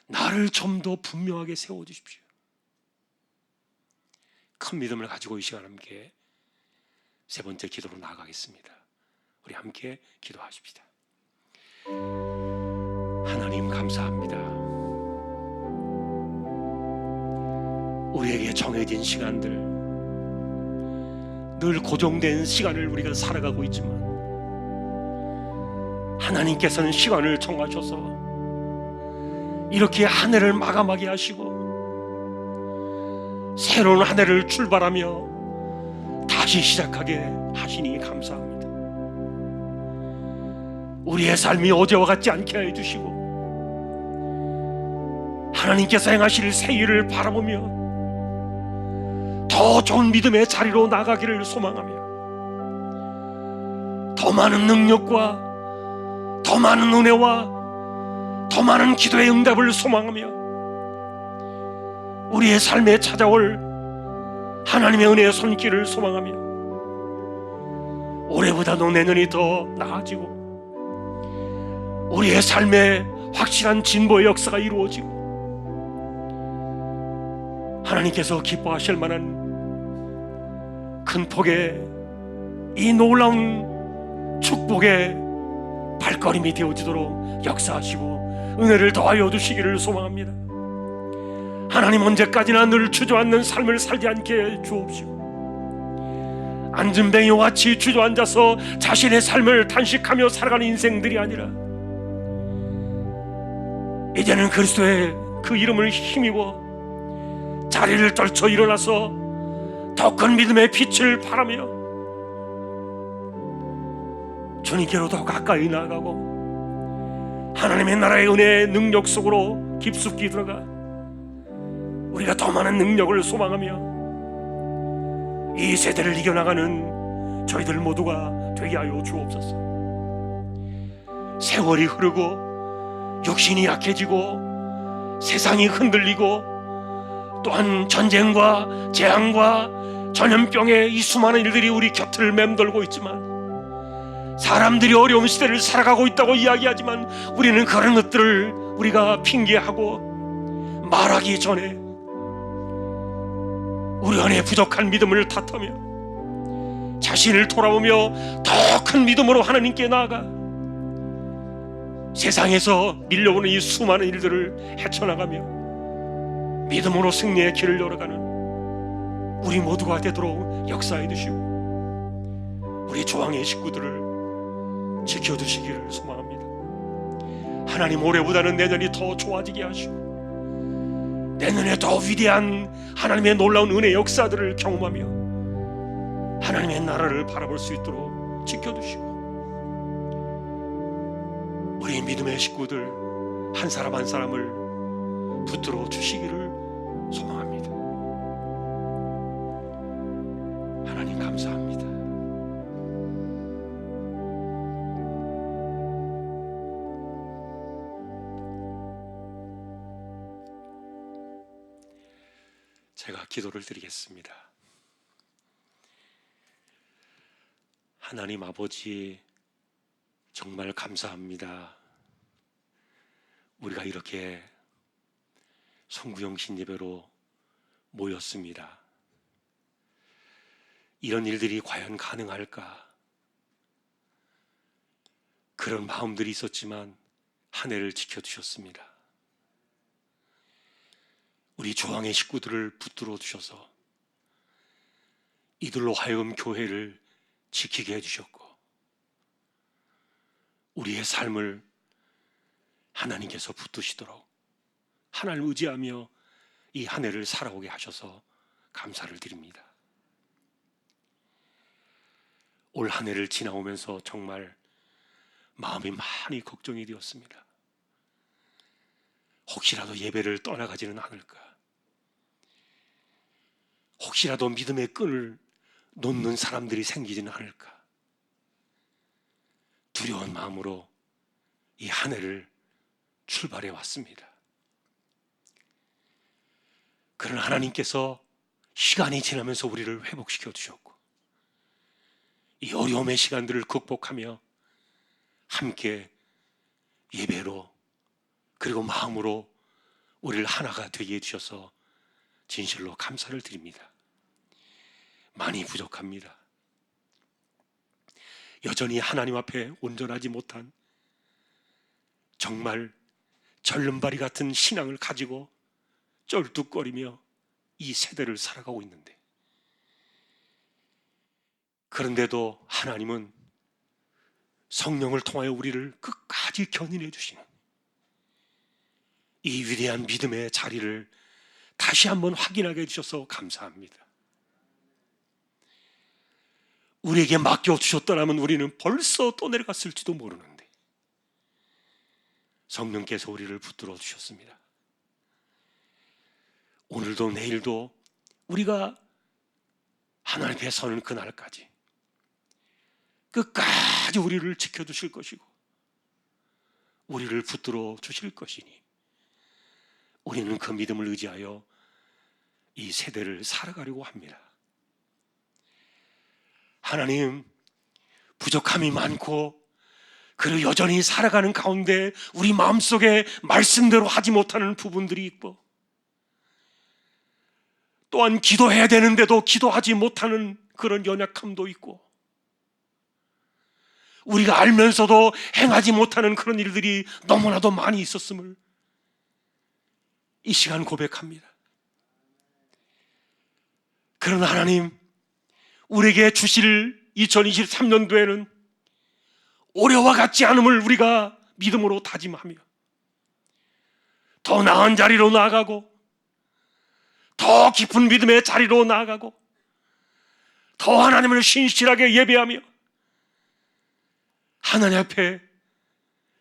나를 좀 더 분명하게 세워주십시오. 큰 믿음을 가지고 이 시간 함께 세 번째 기도로 나아가겠습니다. 우리 함께 기도하십시다. 하나님, 감사합니다. 우리에게 정해진 시간들, 늘 고정된 시간을 우리가 살아가고 있지만 하나님께서는 시간을 정하셔서 이렇게 한 해를 마감하게 하시고 새로운 한 해를 출발하며 다시 시작하게 하시니 감사합니다. 우리의 삶이 어제와 같지 않게 해주시고 하나님께서 행하실 새해를 바라보며 더 좋은 믿음의 자리로 나가기를 소망하며 더 많은 능력과 더 많은 은혜와 더 많은 기도의 응답을 소망하며 우리의 삶에 찾아올 하나님의 은혜의 손길을 소망하며 올해보다도 내년이 더 나아지고 우리의 삶에 확실한 진보의 역사가 이루어지고 하나님께서 기뻐하실 만한 큰 폭의 이 놀라운 축복의 발걸음이 되어지도록 역사하시고 은혜를 더하여 주시기를 소망합니다. 하나님, 언제까지나 늘 주저앉는 삶을 살지 않게 주옵시고 앉은뱅이와 같이 주저앉아서 자신의 삶을 탄식하며 살아가는 인생들이 아니라 이제는 그리스도의 그 이름을 힘입어 자리를 떨쳐 일어나서 더 큰 믿음의 빛을 발하며 주님께로 더 가까이 나아가고 하나님의 나라의 은혜의 능력 속으로 깊숙이 들어가 우리가 더 많은 능력을 소망하며 이 세대를 이겨나가는 저희들 모두가 되게 하여 주옵소서. 세월이 흐르고 육신이 약해지고 세상이 흔들리고 또한 전쟁과 재앙과 전염병의 이 수많은 일들이 우리 곁을 맴돌고 있지만 사람들이 어려운 시대를 살아가고 있다고 이야기하지만 우리는 그런 것들을 우리가 핑계하고 말하기 전에 우리 안에 부족한 믿음을 탓하며 자신을 돌아보며 더 큰 믿음으로 하나님께 나아가 세상에서 밀려오는 이 수많은 일들을 헤쳐나가며 믿음으로 승리의 길을 열어가는 우리 모두가 되도록 역사해 주시고 우리 조항의 식구들을 지켜주시기를 소망합니다. 하나님, 올해보다는 내년이 더 좋아지게 하시고 내년에 더 위대한 하나님의 놀라운 은혜 역사들을 경험하며 하나님의 나라를 바라볼 수 있도록 지켜주시고 우리 믿음의 식구들 한 사람 한 사람을 붙들어 주시기를 소망합니다. 하나님, 감사합니다. 제가 기도를 드리겠습니다. 하나님 아버지, 정말 감사합니다. 우리가 이렇게 성구영신 예배로 모였습니다. 이런 일들이 과연 가능할까? 그런 마음들이 있었지만 한 해를 지켜주셨습니다. 우리 조항의 식구들을 붙들어 주셔서 이들로 하여금 교회를 지키게 해주셨고 우리의 삶을 하나님께서 붙드시도록 하나님을 의지하며 이 한 해를 살아오게 하셔서 감사를 드립니다. 올 한 해를 지나오면서 정말 마음이 많이 걱정이 되었습니다. 혹시라도 예배를 떠나가지는 않을까? 혹시라도 믿음의 끈을 놓는 사람들이 생기지는 않을까? 두려운 마음으로 이 한 해를 출발해 왔습니다. 그러나 하나님께서 시간이 지나면서 우리를 회복시켜 주셨고 이 어려움의 시간들을 극복하며 함께 예배로 그리고 마음으로 우리를 하나가 되게 해주셔서 진실로 감사를 드립니다. 많이 부족합니다. 여전히 하나님 앞에 온전하지 못한 정말 절름발이 같은 신앙을 가지고 쩔뚝거리며 이 세대를 살아가고 있는데 그런데도 하나님은 성령을 통하여 우리를 끝까지 견인해 주시는 이 위대한 믿음의 자리를 다시 한번 확인하게 해주셔서 감사합니다. 우리에게 맡겨주셨더라면 우리는 벌써 또 내려갔을지도 모르는데 성령께서 우리를 붙들어 주셨습니다. 오늘도 내일도 우리가 하나님 앞에 서는 그날까지 끝까지 우리를 지켜주실 것이고 우리를 붙들어 주실 것이니 우리는 그 믿음을 의지하여 이 세대를 살아가려고 합니다. 하나님, 부족함이 많고 그리고 여전히 살아가는 가운데 우리 마음속에 말씀대로 하지 못하는 부분들이 있고, 또한 기도해야 되는데도 기도하지 못하는 그런 연약함도 있고, 우리가 알면서도 행하지 못하는 그런 일들이 너무나도 많이 있었음을 이 시간 고백합니다. 그러나 하나님, 우리에게 주실 2023년도에는 올해와 같지 않음을 우리가 믿음으로 다짐하며 더 나은 자리로 나아가고, 더 깊은 믿음의 자리로 나아가고, 더 하나님을 신실하게 예배하며 하나님 앞에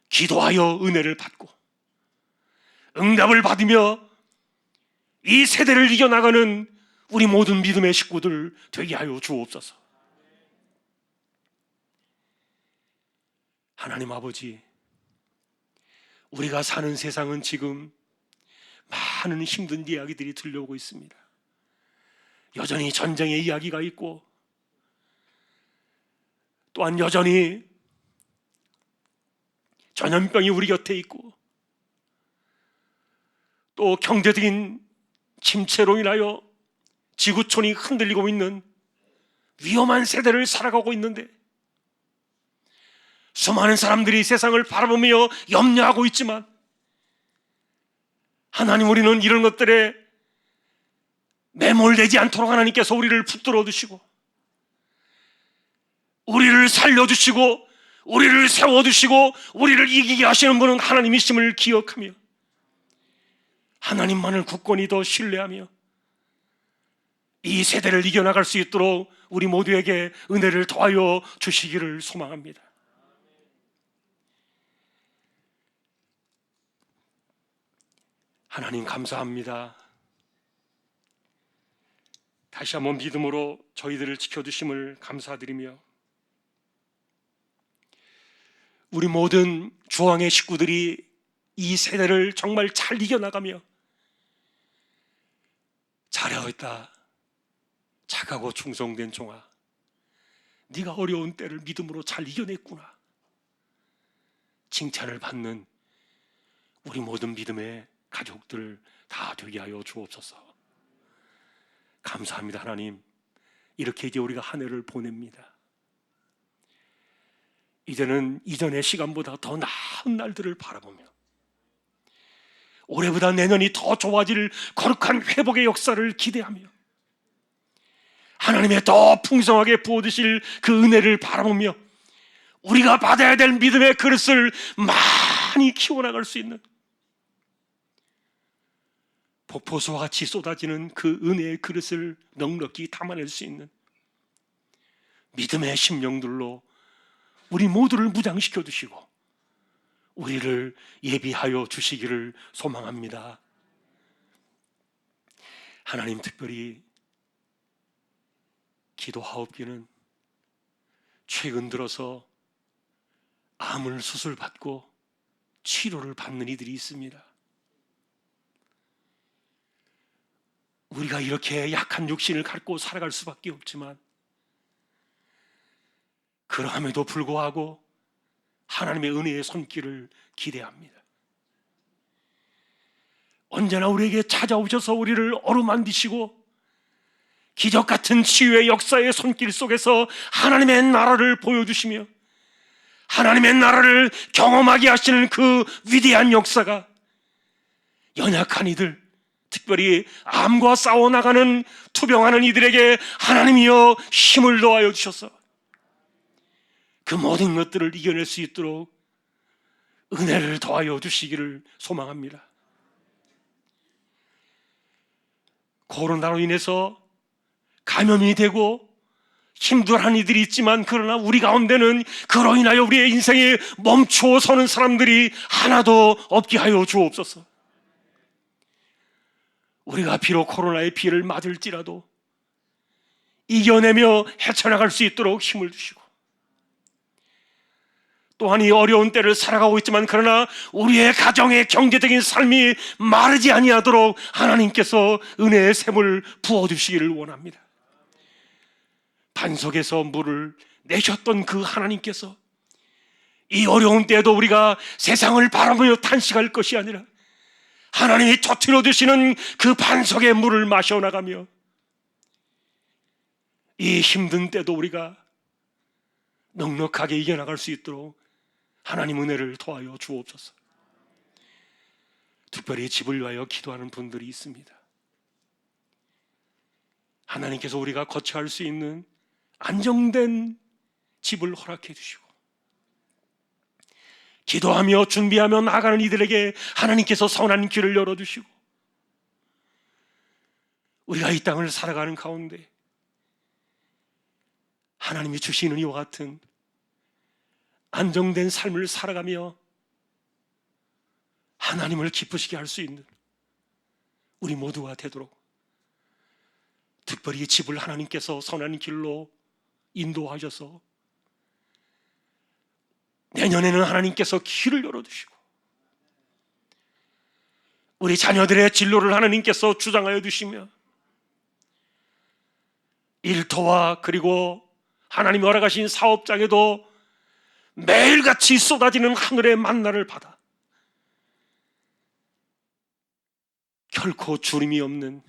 기도하여 은혜를 받고 응답을 받으며 이 세대를 이겨나가는 우리 모든 믿음의 식구들 되게 하여 주옵소서. 하나님 아버지, 우리가 사는 세상은 지금 많은 힘든 이야기들이 들려오고 있습니다. 여전히 전쟁의 이야기가 있고, 또한 여전히 전염병이 우리 곁에 있고, 또 경제적인 침체로 인하여 지구촌이 흔들리고 있는 위험한 세대를 살아가고 있는데, 수많은 사람들이 세상을 바라보며 염려하고 있지만, 하나님, 우리는 이런 것들에 매몰되지 않도록 하나님께서 우리를 붙들어 주시고 우리를 살려주시고 우리를 세워주시고 우리를 이기게 하시는 분은 하나님이심을 기억하며 하나님만을 굳건히 더 신뢰하며 이 세대를 이겨나갈 수 있도록 우리 모두에게 은혜를 더하여 주시기를 소망합니다. 하나님 감사합니다. 다시 한번 믿음으로 저희들을 지켜주심을 감사드리며, 우리 모든 주왕의 식구들이 이 세대를 정말 잘 이겨나가며 잘하였다, 착하고 충성된 종아, 네가 어려운 때를 믿음으로 잘 이겨냈구나, 칭찬을 받는 우리 모든 믿음의 가족들 다 되게 하여 주옵소서. 감사합니다. 하나님, 이렇게 이제 우리가 한 해를 보냅니다. 이제는 이전의 시간보다 더 나은 날들을 바라보며 올해보다 내년이 더 좋아질 거룩한 회복의 역사를 기대하며 하나님의 더 풍성하게 부어주실 그 은혜를 바라보며 우리가 받아야 될 믿음의 그릇을 많이 키워나갈 수 있는, 폭포수와 같이 쏟아지는 그 은혜의 그릇을 넉넉히 담아낼 수 있는 믿음의 심령들로 우리 모두를 무장시켜 주시고 우리를 예비하여 주시기를 소망합니다. 하나님, 특별히 기도하옵기는 최근 들어서 암을 수술받고 치료를 받는 이들이 있습니다. 우리가 이렇게 약한 육신을 갖고 살아갈 수밖에 없지만, 그러함에도 불구하고 하나님의 은혜의 손길을 기대합니다. 언제나 우리에게 찾아오셔서 우리를 어루만지시고 기적 같은 치유의 역사의 손길 속에서 하나님의 나라를 보여주시며 하나님의 나라를 경험하게 하시는 그 위대한 역사가 연약한 이들, 특별히 암과 싸워나가는 투병하는 이들에게 하나님이여 힘을 더하여 주셔서 그 모든 것들을 이겨낼 수 있도록 은혜를 더하여 주시기를 소망합니다. 코로나로 인해서 감염이 되고 힘들어하는 이들이 있지만, 그러나 우리 가운데는 그로 인하여 우리의 인생이 멈추어 서는 사람들이 하나도 없게 하여 주옵소서. 우리가 비록 코로나의 피해를 맞을지라도 이겨내며 헤쳐나갈 수 있도록 힘을 주시고, 또한 이 어려운 때를 살아가고 있지만 그러나 우리의 가정의 경제적인 삶이 마르지 아니하도록 하나님께서 은혜의 샘을 부어주시기를 원합니다. 반석에서 물을 내셨던 그 하나님께서 이 어려운 때에도 우리가 세상을 바라보며 탄식할 것이 아니라 하나님이 터뜨려 주시는 그 반석의 물을 마셔나가며 이 힘든 때도 우리가 넉넉하게 이겨나갈 수 있도록 하나님 은혜를 더하여 주옵소서. 특별히 집을 위하여 기도하는 분들이 있습니다. 하나님께서 우리가 거처할 수 있는 안정된 집을 허락해 주시고 기도하며 준비하며 나아가는 이들에게 하나님께서 선한 길을 열어주시고 우리가 이 땅을 살아가는 가운데 하나님이 주시는 이와 같은 안정된 삶을 살아가며 하나님을 기쁘시게 할 수 있는 우리 모두가 되도록 특별히 집을 하나님께서 선한 길로 인도하셔서 내년에는 하나님께서 길을 열어주시고 우리 자녀들의 진로를 하나님께서 주장하여 주시며 일터와 그리고 하나님이 허락하신 사업장에도 매일같이 쏟아지는 하늘의 만나를 받아 결코 주림이 없는,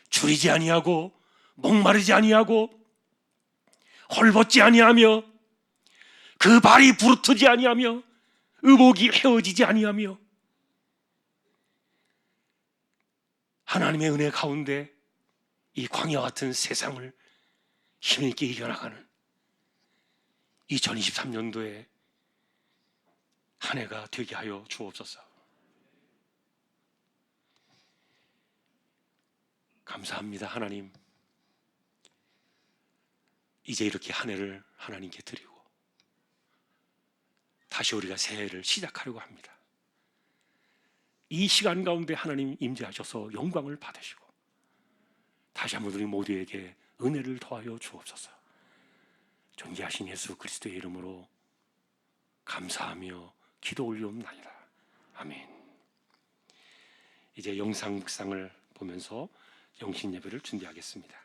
줄이지 아니하고 목마르지 아니하고 헐벗지 아니하며 그 발이 부르트지 아니하며 의복이 헤어지지 아니하며 하나님의 은혜 가운데 이 광야 같은 세상을 힘있게 이겨나가는 2023년도에 한 해가 되게 하여 주옵소서. 감사합니다. 하나님, 이제 이렇게 한 해를 하나님께 드리고 다시 우리가 새해를 시작하려고 합니다. 이 시간 가운데 하나님 임재하셔서 영광을 받으시고 다시 한번 우리 모두에게 은혜를 더하여 주옵소서. 존귀하신 예수 그리스도의 이름으로 감사하며 기도 올리옵나이다. 아멘. 이제 영상 묵상을 보면서 영신 예배를 준비하겠습니다.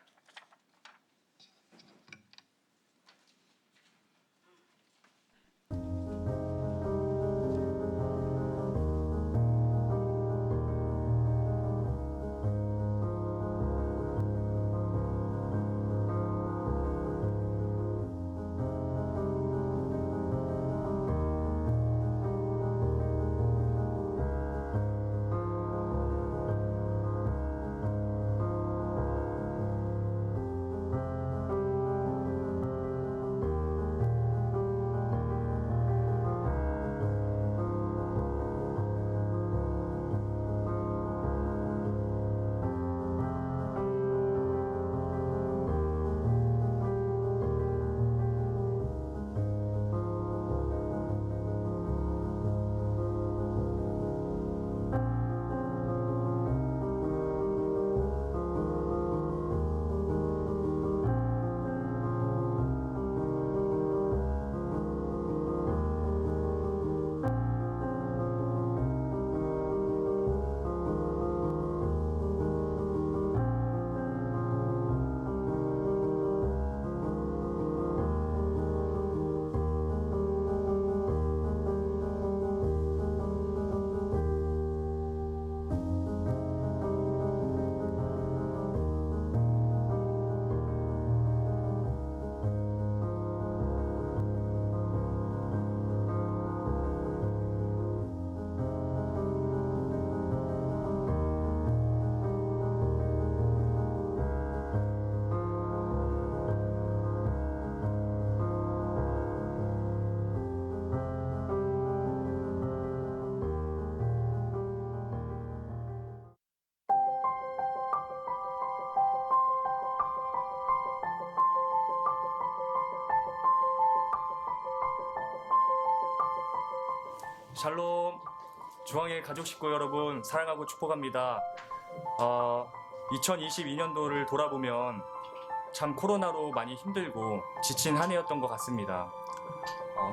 샬롬, 중앙의 가족 식구 여러분 사랑하고 축복합니다. 2022년도를 돌아보면 참 코로나로 많이 힘들고 지친 한 해였던 것 같습니다.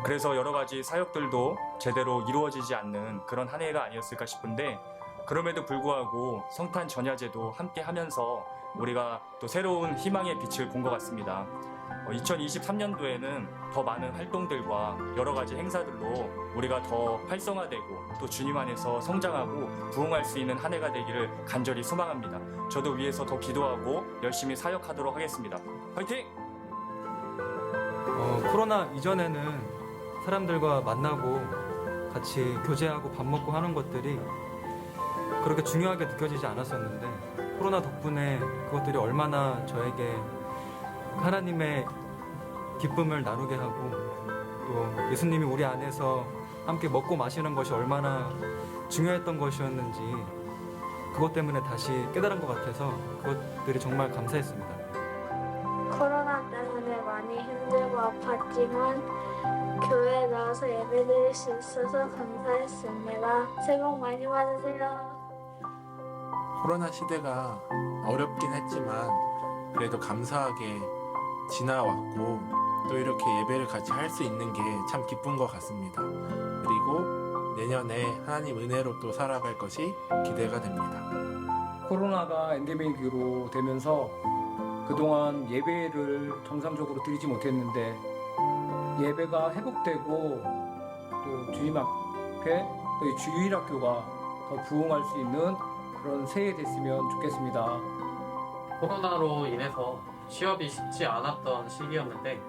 그래서 여러 가지 사역들도 제대로 이루어지지 않는 그런 한 해가 아니었을까 싶은데, 그럼에도 불구하고 성탄 전야제도 함께 하면서 우리가 또 새로운 희망의 빛을 본 것 같습니다. 2023년도에는 더 많은 활동들과 여러 가지 행사들로 우리가 더 활성화되고 또 주님 안에서 성장하고 부흥할 수 있는 한 해가 되기를 간절히 소망합니다. 저도 위해서 더 기도하고 열심히 사역하도록 하겠습니다. 화이팅! 코로나 이전에는 사람들과 만나고 같이 교제하고 밥 먹고 하는 것들이 그렇게 중요하게 느껴지지 않았었는데, 코로나 덕분에 그것들이 얼마나 저에게 하나님의 기쁨을 나누게 하고 또 예수님이 우리 안에서 함께 먹고 마시는 것이 얼마나 중요했던 것이었는지 그것 때문에 다시 깨달은 것 같아서 그것들이 정말 감사했습니다. 코로나 때문에 많이 힘들고 아팠지만 교회에 나와서 예배드릴 수 있어서 감사했습니다. 새해 복 많이 받으세요. 코로나 시대가 어렵긴 했지만 그래도 감사하게 지나왔고 또 이렇게 예배를 같이 할 수 있는 게 참 기쁜 것 같습니다. 그리고 내년에 하나님 은혜로 또 살아갈 것이 기대가 됩니다. 코로나가 엔데믹으로 되면서 그동안 예배를 정상적으로 드리지 못했는데 예배가 회복되고 또 주님 앞에 또 이 주일학교가 더 부흥할 수 있는 그런 새해 됐으면 좋겠습니다. 코로나로 인해서 취업이 쉽지 않았던 시기였는데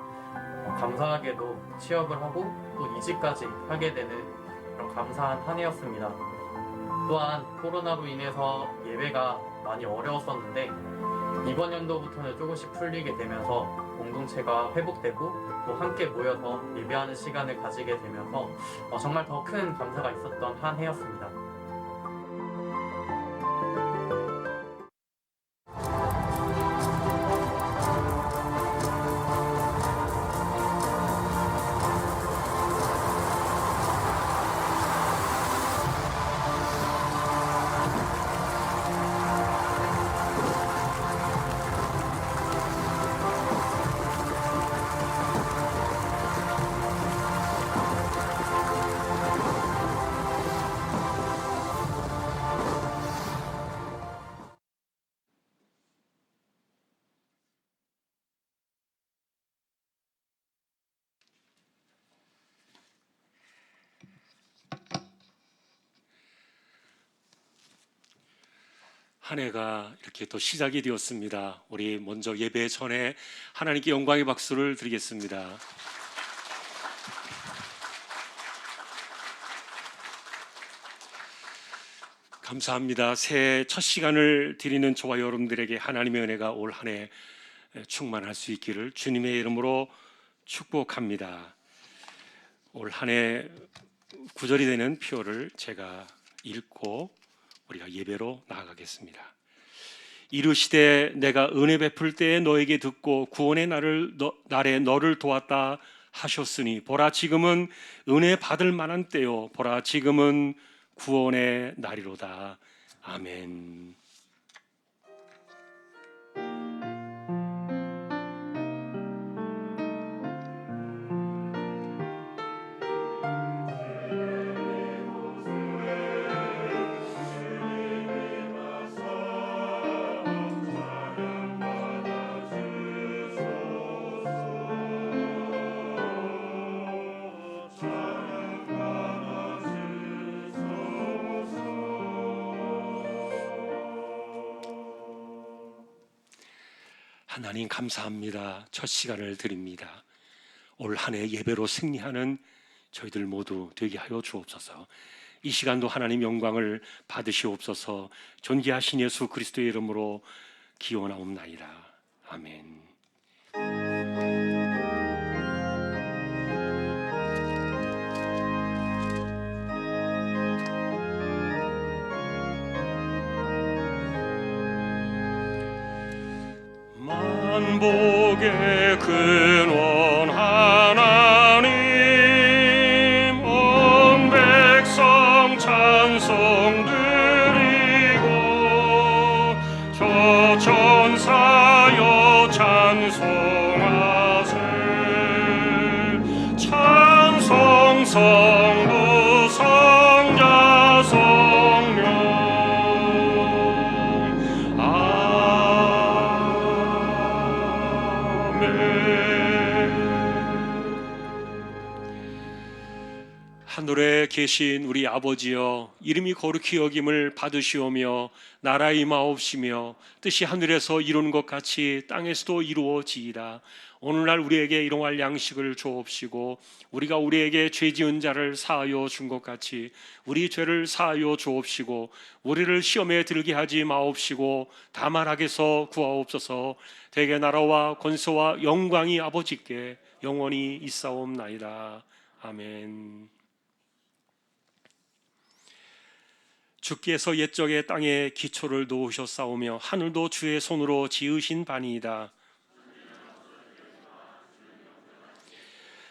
감사하게도 취업을 하고 또 이직까지 하게 되는 그런 감사한 한 해였습니다. 또한 코로나로 인해서 예배가 많이 어려웠었는데 이번 연도부터는 조금씩 풀리게 되면서 공동체가 회복되고 또 함께 모여서 예배하는 시간을 가지게 되면서 정말 더 큰 감사가 있었던 한 해였습니다. 한 해가 이렇게 또 시작이 되었습니다. 우리 먼저 예배 전에 하나님께 영광의 박수를 드리겠습니다. 감사합니다. 새해 첫 시간을 드리는 저와 여러분들에게 하나님의 은혜가 올 한 해 충만할 수 있기를 주님의 이름으로 축복합니다. 올 한 해 구절이 되는 표를 제가 읽고 우리가 예배로 나아가겠습니다. 이르시되 내가 은혜 베풀 때에 너에게 듣고 구원의 날에 너를 도왔다 하셨으니 보라 지금은 은혜 받을 만한 때요 보라 지금은 구원의 날이로다. 아멘. 하나님 감사합니다. 첫 시간을 드립니다. 올 한 해 예배로 승리하는 저희들 모두 되게 하여 주옵소서. 이 시간도 하나님 영광을 받으시옵소서. 존귀하신 예수 그리스도의 이름으로 기원하옵나이다. 아멘. 만복의 근원 하나님 온 백성 찬송 드리고 저 천사여 찬송하세 찬송하세 계신 우리 아버지여, 이름이 거룩히 여김을 받으시오며 나라 임하옵시며 뜻이 하늘에서 이루는 것 같이 땅에서도 이루어지이다. 오늘날 우리에게 일용할 양식을 주옵시고 우리가 우리에게 죄 지은 자를 사하여 준 것 같이 우리 죄를 사하여 주옵시고 우리를 시험에 들게 하지 마옵시고 다만 악에서 구하옵소서. 대개 나라와 권세와 영광이 아버지께 영원히 있사옵나이다. 아멘. 주께서 옛적에 땅에 기초를 놓으셨사오며 하늘도 주의 손으로 지으신 바니이다.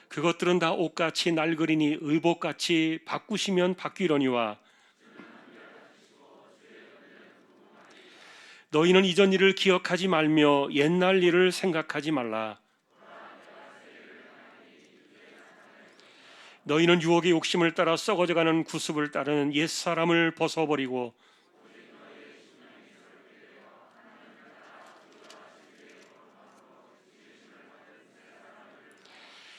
그것들은 다 옷같이 낡으리니 의복같이 바꾸시면 바뀌려니와 너희는 이전 일을 기억하지 말며 옛날 일을 생각하지 말라. 너희는 유혹의 욕심을 따라 썩어져가는 구습을 따르는 옛사람을 벗어버리고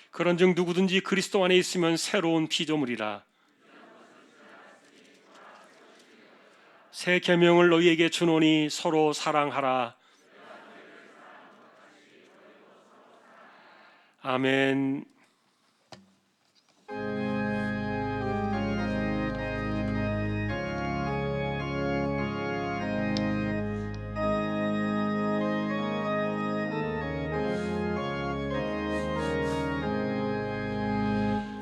그런즉 누구든지 그리스도 안에 있으면 새로운 피조물이라. 새 계명을 너희에게 주노니 서로 사랑하라. 아멘.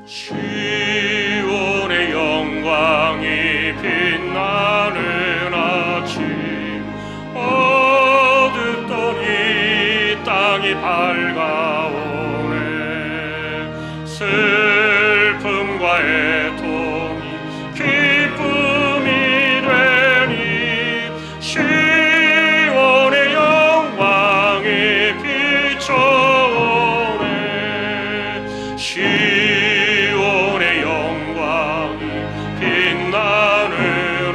시온의 영광이 빛나는 아침 어둡던 이 땅이 밝아오네. 슬픔과 애통이 기쁨이 되니 시온의 영광이 비춰오네. 시온의 영광이 빛나는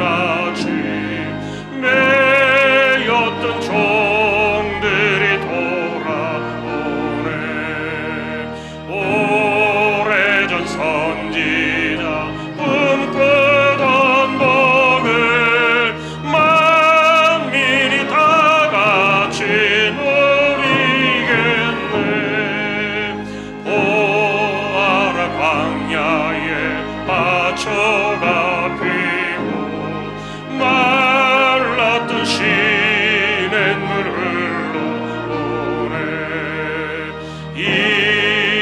아침 매였던 종들이 돌아오네. 오래전 선지자 꿈꾸던 복을 만민이 다 같이 누리겠네. 광야에 바초가 피고 말랐던 시냇물 흘러오네. 이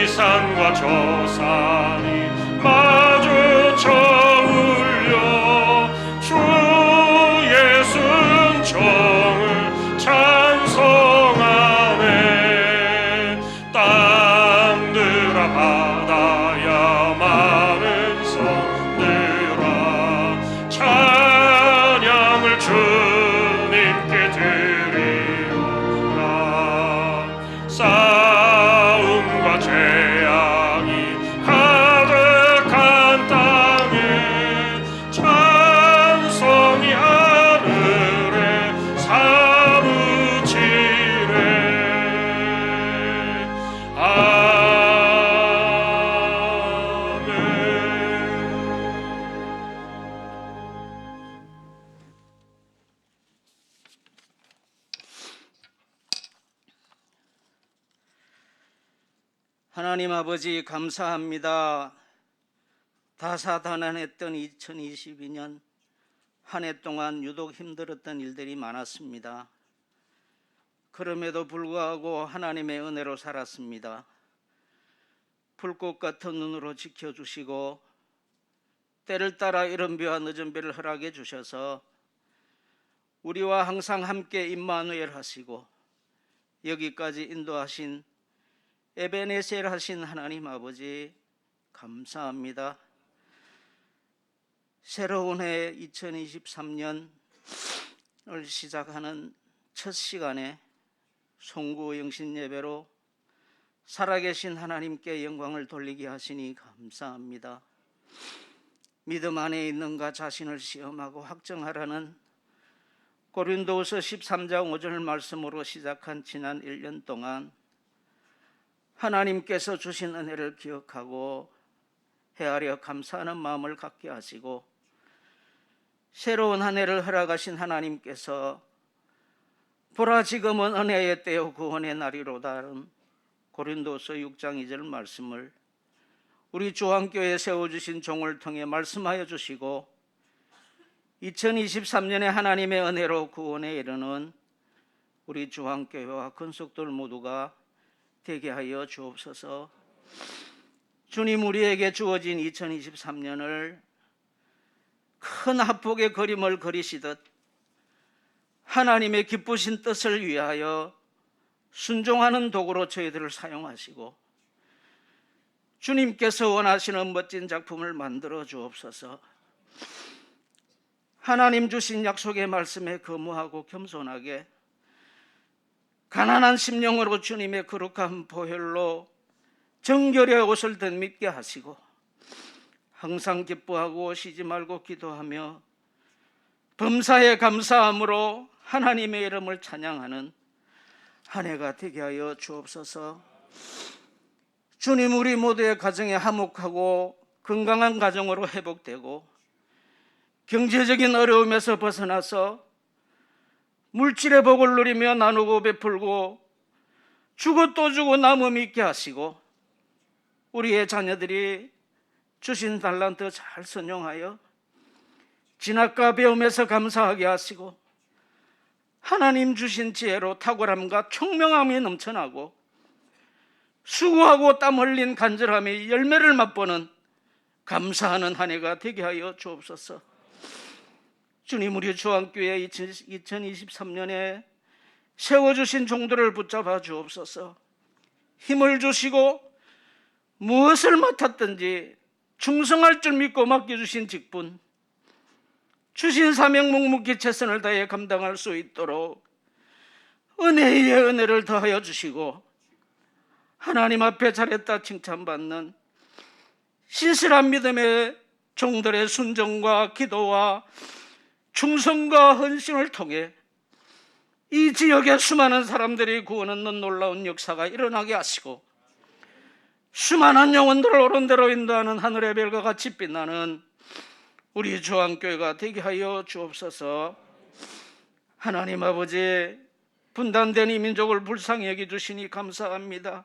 산과 저 산이 마주쳐 울려 주 예수 은총을 찬송하네. 땅들아 바다야 많은 성들아 찬양을 주님께 드리라. 싸움과 재앙이 가득한 땅에 찬송이 하늘에 사무치네. 하나님 아버지 감사합니다. 다사다난했던 2022년 한 해 동안 유독 힘들었던 일들이 많았습니다. 그럼에도 불구하고 하나님의 은혜로 살았습니다. 불꽃 같은 눈으로 지켜주시고 때를 따라 이른 비와 늦은 비를 허락해 주셔서 우리와 항상 함께 임마누엘 하시고 여기까지 인도하신 에베네셀 하신 하나님 아버지 감사합니다. 새로운 해 2023년을 시작하는 첫 시간에 송구 영신 예배로 살아계신 하나님께 영광을 돌리게 하시니 감사합니다. 믿음 안에 있는가 자신을 시험하고 확정하라는 고린도후서 13장 5절 말씀으로 시작한 지난 1년 동안 하나님께서 주신 은혜를 기억하고 헤아려 감사하는 마음을 갖게 하시고 새로운 한 해를 허락하신 하나님께서 보라 지금은 은혜의 때요 구원의 날이로다는 고린도서 6장 2절 말씀을 우리 조항교회에 세워주신 종을 통해 말씀하여 주시고 2023년에 하나님의 은혜로 구원에 이르는 우리 조항교회와 근속들 모두가 되게 하여 주옵소서. 주님, 우리에게 주어진 2023년을 큰 합복의 그림을 그리시듯 하나님의 기쁘신 뜻을 위하여 순종하는 도구로 저희들을 사용하시고 주님께서 원하시는 멋진 작품을 만들어 주옵소서. 하나님 주신 약속의 말씀에 거무하고 겸손하게 가난한 심령으로 주님의 거룩한 보혈로 정결의 옷을 덧입게 하시고 항상 기뻐하고 쉬지 말고 기도하며 범사에 감사함으로 하나님의 이름을 찬양하는 한 해가 되게 하여 주옵소서. 주님, 우리 모두의 가정이 화목하고 건강한 가정으로 회복되고 경제적인 어려움에서 벗어나서 물질의 복을 누리며 나누고 베풀고 주고 또 주고 남음 있게 하시고 우리의 자녀들이 주신 달란트 잘 선용하여 진학과 배움에서 감사하게 하시고 하나님 주신 지혜로 탁월함과 총명함이 넘쳐나고 수고하고 땀 흘린 간절함이 열매를 맛보는 감사하는 한 해가 되게 하여 주옵소서. 주님, 우리 조항교회 2023년에 세워주신 종들을 붙잡아 주옵소서. 힘을 주시고 무엇을 맡았든지 충성할 줄 믿고 맡겨주신 직분, 주신 사명 묵묵히 최선을 다해 감당할 수 있도록 은혜 위에 은혜를 더하여 주시고 하나님 앞에 잘했다 칭찬받는 신실한 믿음의 종들의 순종과 기도와 충성과 헌신을 통해 이 지역의 수많은 사람들이 구원 얻는 놀라운 역사가 일어나게 하시고 수많은 영혼들을 옳은 대로 인도하는 하늘의 별과 같이 빛나는 우리 조항교회가 되게 하여 주옵소서. 하나님 아버지, 분단된 이 민족을 불쌍히 여겨주시니 감사합니다.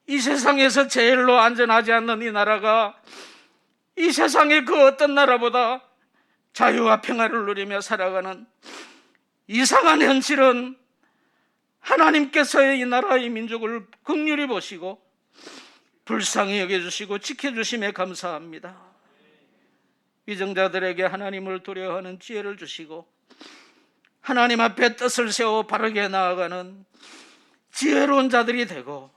이 세상에서 제일로 안전하지 않는 이 나라가 이 세상의 그 어떤 나라보다 자유와 평화를 누리며 살아가는 이상한 현실은 하나님께서 이 나라 이 민족을 긍휼히 보시고 불쌍히 여겨주시고 지켜주심에 감사합니다. 위정자들에게 하나님을 두려워하는 지혜를 주시고 하나님 앞에 뜻을 세워 바르게 나아가는 지혜로운 자들이 되고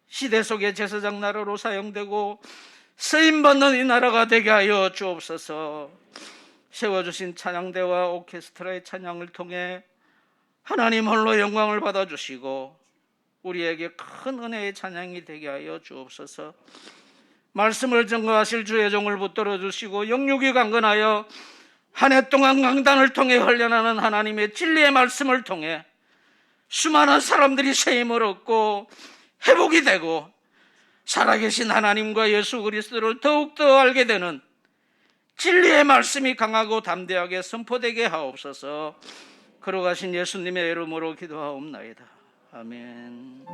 시대 속의 제사장 나라로 사용되고 쓰임받는 이 나라가 되게 하여 주옵소서. 세워주신 찬양대와 오케스트라의 찬양을 통해 하나님 홀로 영광을 받아주시고 우리에게 큰 은혜의 찬양이 되게 하여 주옵소서. 말씀을 증거하실 주의 종을 붙들어 주시고 영육이 강건하여 한 해 동안 강단을 통해 흘려나는 하나님의 진리의 말씀을 통해 수많은 사람들이 새 힘을 얻고 회복이 되고 살아계신 하나님과 예수 그리스도를 더욱더 알게 되는 진리의 말씀이 강하고 담대하게 선포되게 하옵소서. 걸어가신 예수님의 이름으로 기도하옵나이다. 아멘.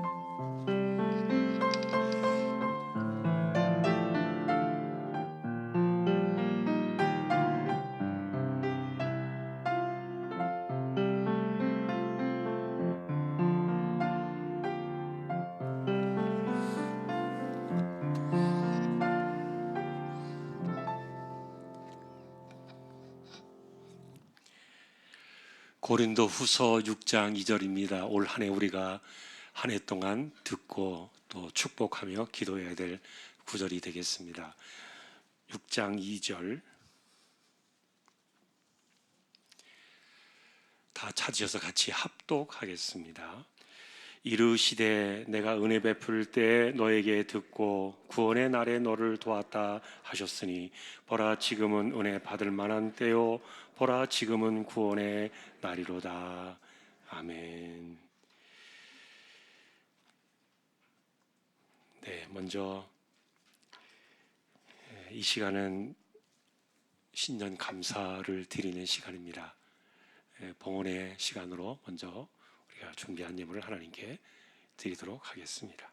고린도 후서 6장 2절입니다. 올 한 해 우리가 한 해 동안 듣고 또 축복하며 기도해야 될 구절이 되겠습니다. 6장 2절 다 찾으셔서 같이 합독하겠습니다. 이르시되 내가 은혜 베풀 때 너에게 듣고 구원의 날에 너를 도왔다 하셨으니 보라 지금은 은혜 받을 만한 때요 보라 지금은 구원의 날이로다. 아멘. 네, 먼저 이 시간은 신년 감사를 드리는 시간입니다. 봉헌의 시간으로 먼저 우리가 준비한 예물을 하나님께 드리도록 하겠습니다.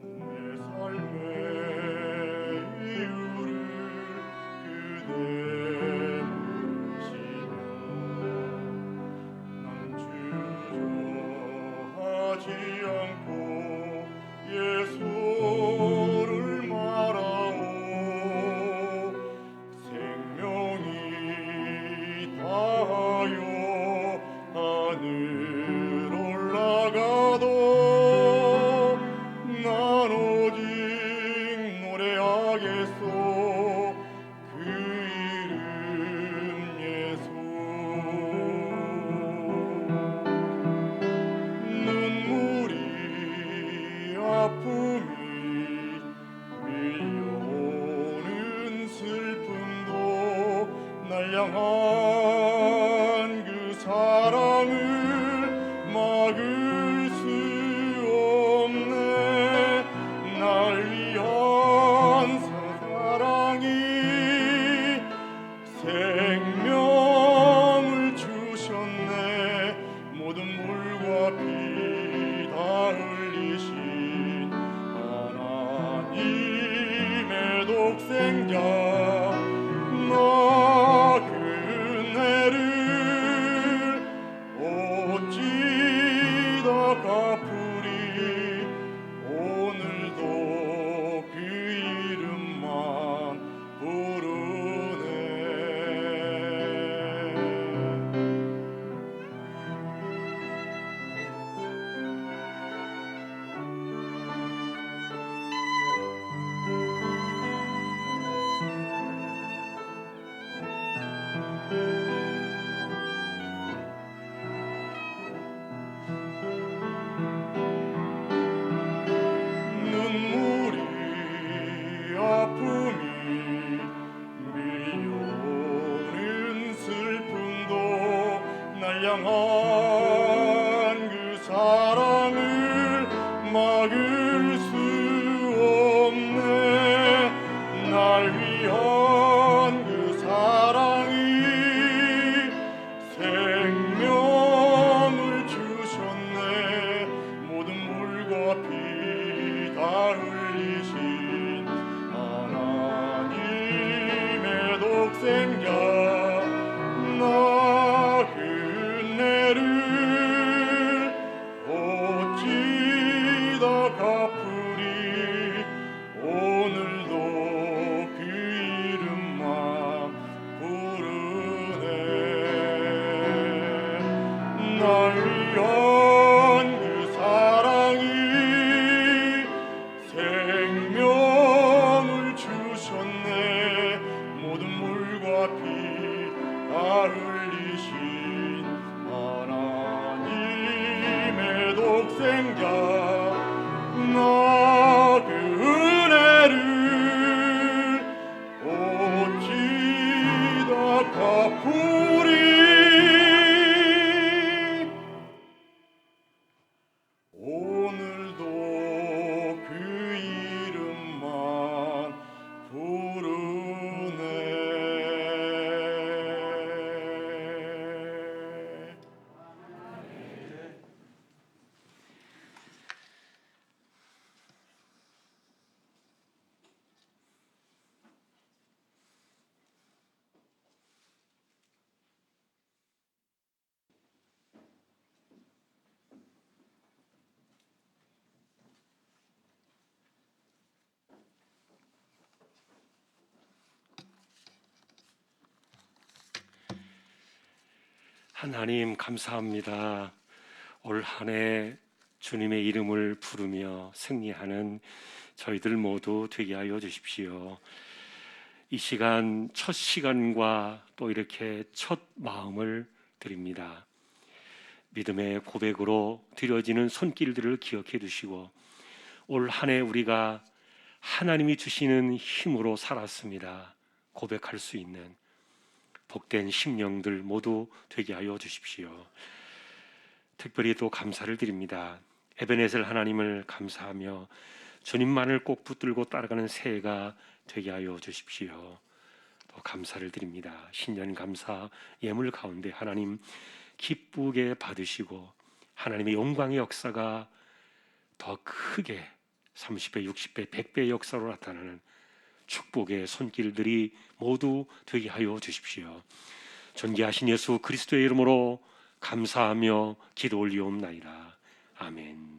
내 삶의 이유를 그대 물으시며 난 주저하지 않고 예수를 말하오. 생명이 다하여 하늘 올라가도 난 오직 노래하겠소. 그 이름 예수. 눈물이 아픔이 밀려오는 슬픔도 날 향한 그 사랑을 막을 수 없네. 날 위한 사랑이 생명을 주셨네. 모든 물과 피 다 흘리신 하나님의 독생자. 나 그 은혜를 어찌 다 갚으리. 오늘도 그 이름만 부르네. 눈물이 아픔이 밀려오는 슬픔도 날 향한 그 사랑을 막을 수 없네. 날 위한 그 사랑이 생명을 주셨네. 모든 물과 피 다 흘리신 하나님의 독생자. 나 그 은혜를 어찌 다 갚으리. 오늘도 그 이름만 부르네. 날 위한 그 사랑이 생명을 주셨네. 모든 물과 피 다 흘리신 하나님의 독생자. 나 그 은혜를 어찌 다 갚으리. 오늘도 그 이름만 부르네. 하나님 감사합니다. 올 한 해 주님의 이름을 부르며 승리하는 저희들 모두 되게 하여 주십시오. 이 시간 첫 시간과 또 이렇게 첫 마음을 드립니다. 믿음의 고백으로 드려지는 손길들을 기억해 두시고 올 한 해 우리가 하나님이 주시는 힘으로 살았습니다. 고백할 수 있는 복된 심령들 모두 되게 하여 주십시오. 특별히 또 감사를 드립니다. 에베네셀 하나님을 감사하며 주님만을 꼭 붙들고 따라가는 새해가 되게 하여 주십시오. 또 감사를 드립니다. 신년 감사 예물 가운데 하나님 기쁘게 받으시고 하나님의 영광의 역사가 더 크게 30배, 60배, 100배의 역사로 나타나는 축복의 손길들이 모두 되게 하여 주십시오. 존귀하신 예수 그리스도의 이름으로 감사하며 기도 올리옵나이다. 아멘.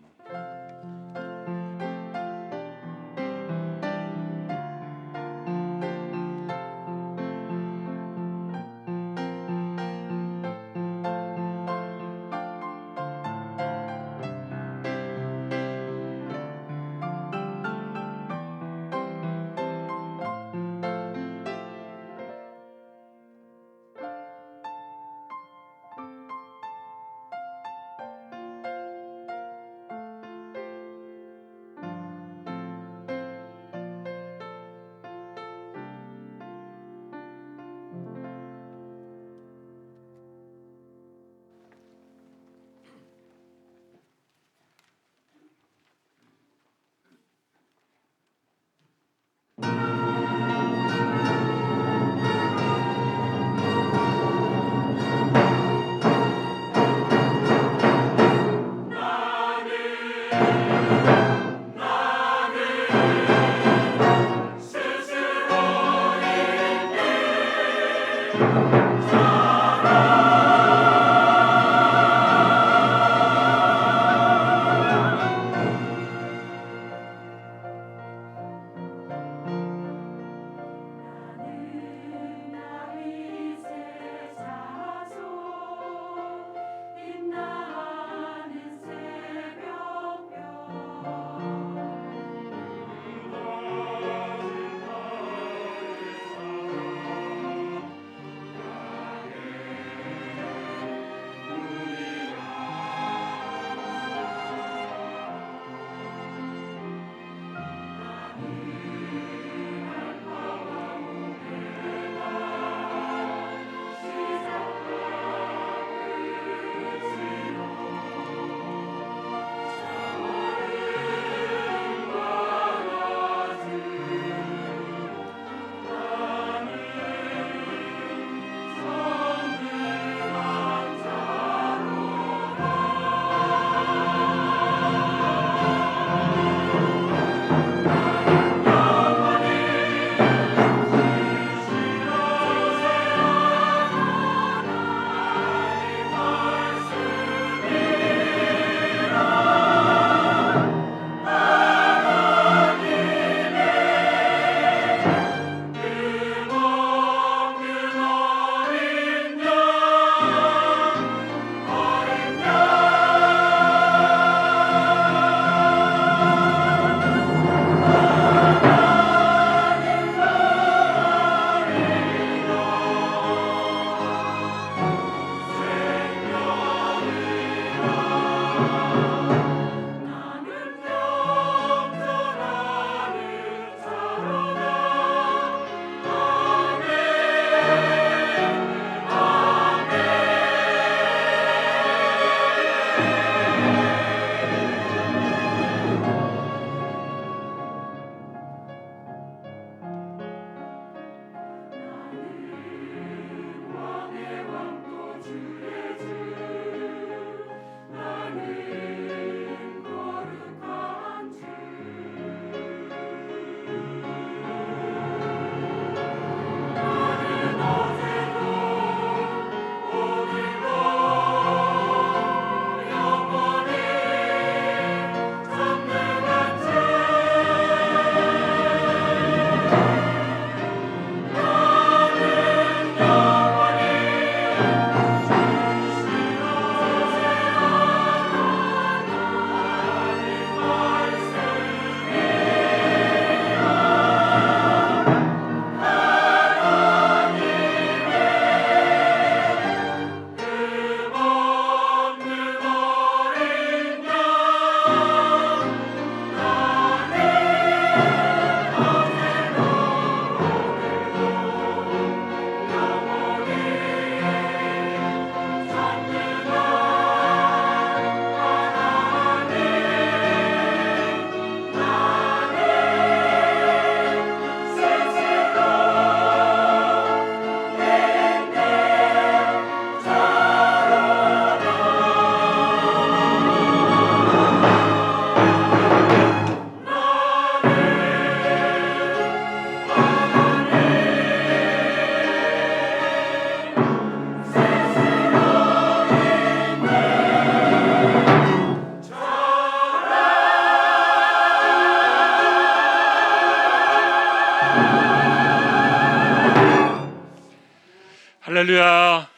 할렐루야.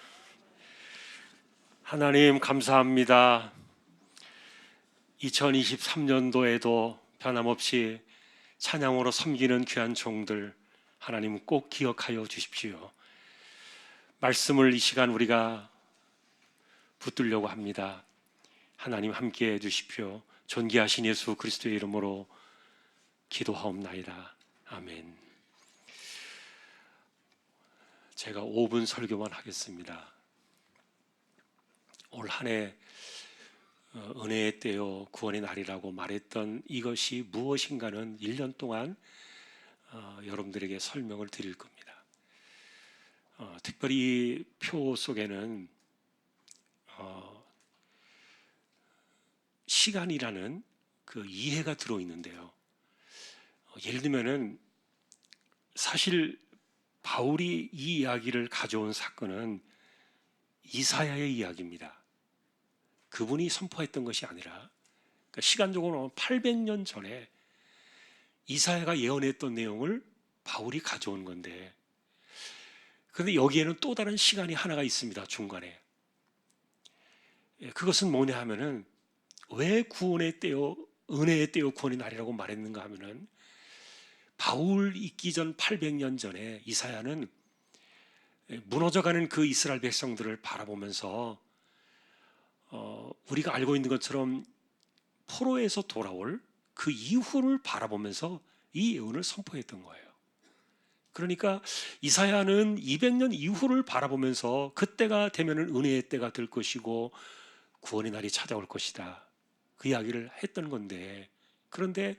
하나님 감사합니다. 2023년도에도 변함없이 찬양으로 섬기는 귀한 종들 하나님 꼭 기억하여 주십시오. 말씀을 이 시간 우리가 붙들려고 합니다. 하나님 함께해 주십시오. 존귀하신 예수 그리스도의 이름으로 기도하옵나이다. 아멘. 제가 5분 설교만 하겠습니다. 올 한 해 은혜의 때요 구원의 날이라고 말했던 이것이 무엇인가는 1년 동안 여러분들에게 설명을 드릴 겁니다. 특별히 이 표 속에는 시간이라는 그 이해가 들어있는데요. 예를 들면은 사실 바울이 이 이야기를 가져온 사건은 이사야의 이야기입니다. 그분이 선포했던 것이 아니라 그러니까 시간적으로 800년 전에 이사야가 예언했던 내용을 바울이 가져온 건데, 그런데 여기에는 또 다른 시간이 하나가 있습니다. 중간에. 그것은 뭐냐 하면은 왜 구원의 때요 은혜의 때요 구원의 날이라고 말했는가 하면은 바울 있기 전 800년 전에 이사야는 무너져가는 그 이스라엘 백성들을 바라보면서 우리가 알고 있는 것처럼 포로에서 돌아올 그 이후를 바라보면서 이 예언을 선포했던 거예요. 그러니까 이사야는 200년 이후를 바라보면서 그때가 되면은 은혜의 때가 될 것이고 구원의 날이 찾아올 것이다, 그 이야기를 했던 건데, 그런데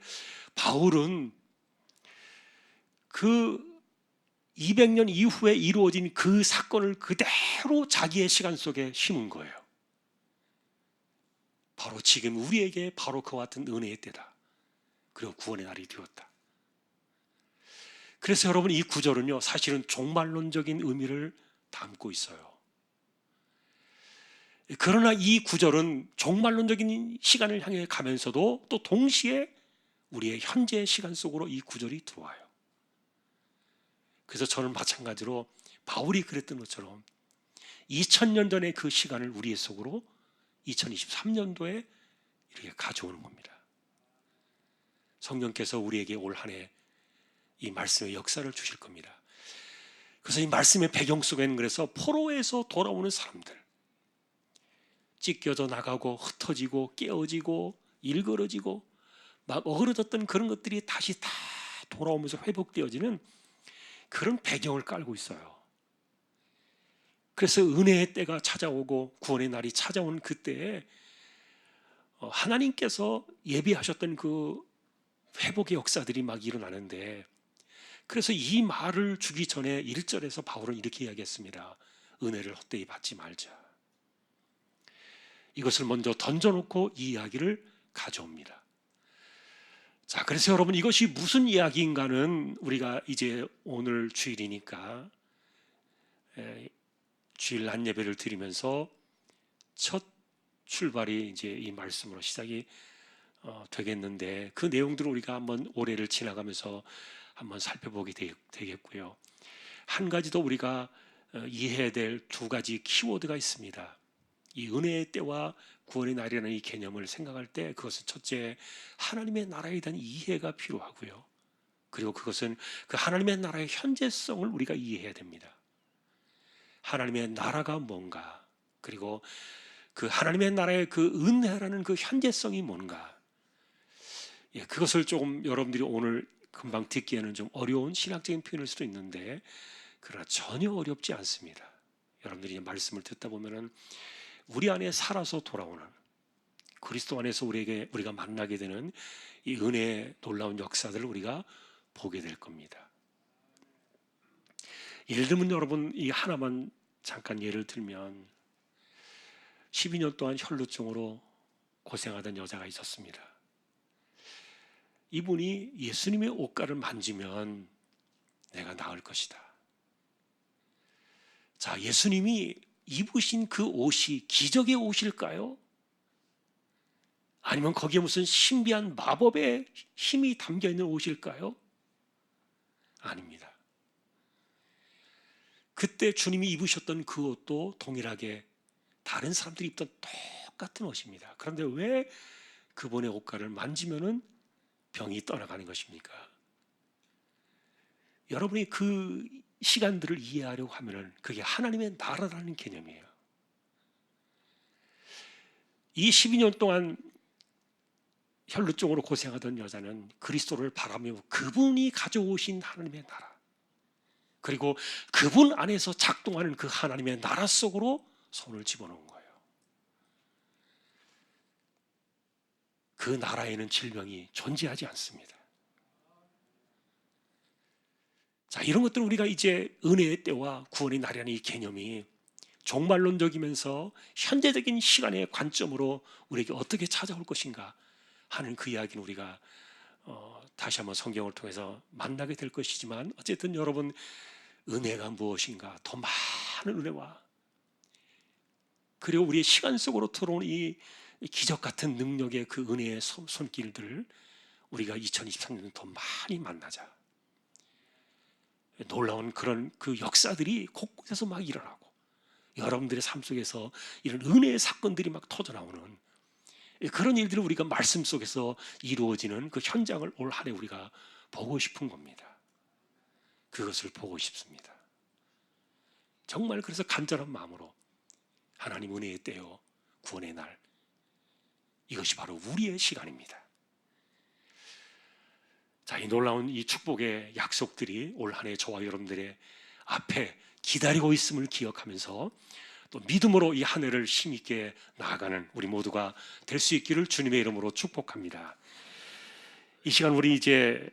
바울은 그 200년 이후에 이루어진 그 사건을 그대로 자기의 시간 속에 심은 거예요. 바로 지금 우리에게 바로 그와 같은 은혜의 때다, 그리고 구원의 날이 되었다. 그래서 여러분, 이 구절은요 사실은 종말론적인 의미를 담고 있어요. 그러나 이 구절은 종말론적인 시간을 향해 가면서도 또 동시에 우리의 현재 시간 속으로 이 구절이 들어와요. 그래서 저는 마찬가지로 바울이 그랬던 것처럼 2000년 전의 그 시간을 우리의 속으로 2023년도에 이렇게 가져오는 겁니다. 성령께서 우리에게 올 한 해 이 말씀의 역사를 주실 겁니다. 그래서 이 말씀의 배경 속에는 그래서 포로에서 돌아오는 사람들, 찢겨져 나가고 흩어지고 깨어지고 일그러지고 막 어그러졌던 그런 것들이 다시 다 돌아오면서 회복되어지는 그런 배경을 깔고 있어요. 그래서 은혜의 때가 찾아오고 구원의 날이 찾아온 그때에 하나님께서 예비하셨던 그 회복의 역사들이 막 일어나는데, 그래서 이 말을 주기 전에 1절에서 바울은 이렇게 이야기했습니다. 은혜를 헛되이 받지 말자. 이것을 먼저 던져놓고 이 이야기를 가져옵니다. 자, 그래서 여러분, 이것이 무슨 이야기인가는 우리가 이제 오늘 주일이니까 주일 낮 예배를 드리면서 첫 출발이 이제 이 말씀으로 시작이 되겠는데, 그 내용들을 우리가 한번 올해를 지나가면서 한번 살펴보게 되겠고요. 한 가지 더 우리가 이해해야 될 두 가지 키워드가 있습니다. 이 은혜의 때와 구원의 날이라는 이 개념을 생각할 때 그것은 첫째, 하나님의 나라에 대한 이해가 필요하고요. 그리고 그것은 그 하나님의 나라의 현재성을 우리가 이해해야 됩니다. 하나님의 나라가 뭔가, 그리고 그 하나님의 나라의 그 은혜라는 그 현재성이 뭔가, 그것을 조금 여러분들이 오늘 금방 듣기에는 좀 어려운 신학적인 표현일 수도 있는데, 그러나 전혀 어렵지 않습니다. 여러분들이 말씀을 듣다 보면은 우리 안에 살아서 돌아오는 그리스도 안에서 우리가 만나게 되는 이 은혜의 놀라운 역사들을 우리가 보게 될 겁니다. 예를 들면 여러분, 이 하나만 잠깐 예를 들면 12년 동안 혈루증으로 고생하던 여자가 있었습니다. 이분이 예수님의 옷가를 만지면 내가 나을 것이다. 자, 예수님이 입으신 그 옷이 기적의 옷일까요? 아니면 거기에 무슨 신비한 마법의 힘이 담겨 있는 옷일까요? 아닙니다. 그때 주님이 입으셨던 그 옷도 동일하게 다른 사람들이 입던 똑같은 옷입니다. 그런데 왜 그분의 옷가를 만지면은 병이 떠나가는 것입니까? 여러분이 그 시간들을 이해하려고 하면은 그게 하나님의 나라라는 개념이에요. 이 12년 동안 혈루증으로 고생하던 여자는 그리스도를 바라며 그분이 가져오신 하나님의 나라, 그리고 그분 안에서 작동하는 그 하나님의 나라 속으로 손을 집어넣은 거예요. 그 나라에는 질병이 존재하지 않습니다. 자, 이런 것들을 우리가 이제 은혜의 때와 구원의 날이라는 이 개념이 종말론적이면서 현재적인 시간의 관점으로 우리에게 어떻게 찾아올 것인가 하는 그 이야기는 우리가 다시 한번 성경을 통해서 만나게 될 것이지만, 어쨌든 여러분, 은혜가 무엇인가, 더 많은 은혜와 그리고 우리의 시간 속으로 들어온 이 기적 같은 능력의 그 은혜의 손길들을 우리가 2023년에 더 많이 만나자. 놀라운 그런 그 역사들이 곳곳에서 막 일어나고 여러분들의 삶 속에서 이런 은혜의 사건들이 막 터져나오는 그런 일들을 우리가 말씀 속에서 이루어지는 그 현장을 올 한 해 우리가 보고 싶은 겁니다. 그것을 보고 싶습니다. 정말 그래서 간절한 마음으로 하나님 은혜의 때요 구원의 날, 이것이 바로 우리의 시간입니다. 자, 이 놀라운 이 축복의 약속들이 올 한 해 저와 여러분들의 앞에 기다리고 있음을 기억하면서 또 믿음으로 이 한 해를 힘있게 나아가는 우리 모두가 될 수 있기를 주님의 이름으로 축복합니다. 이 시간 우리 이제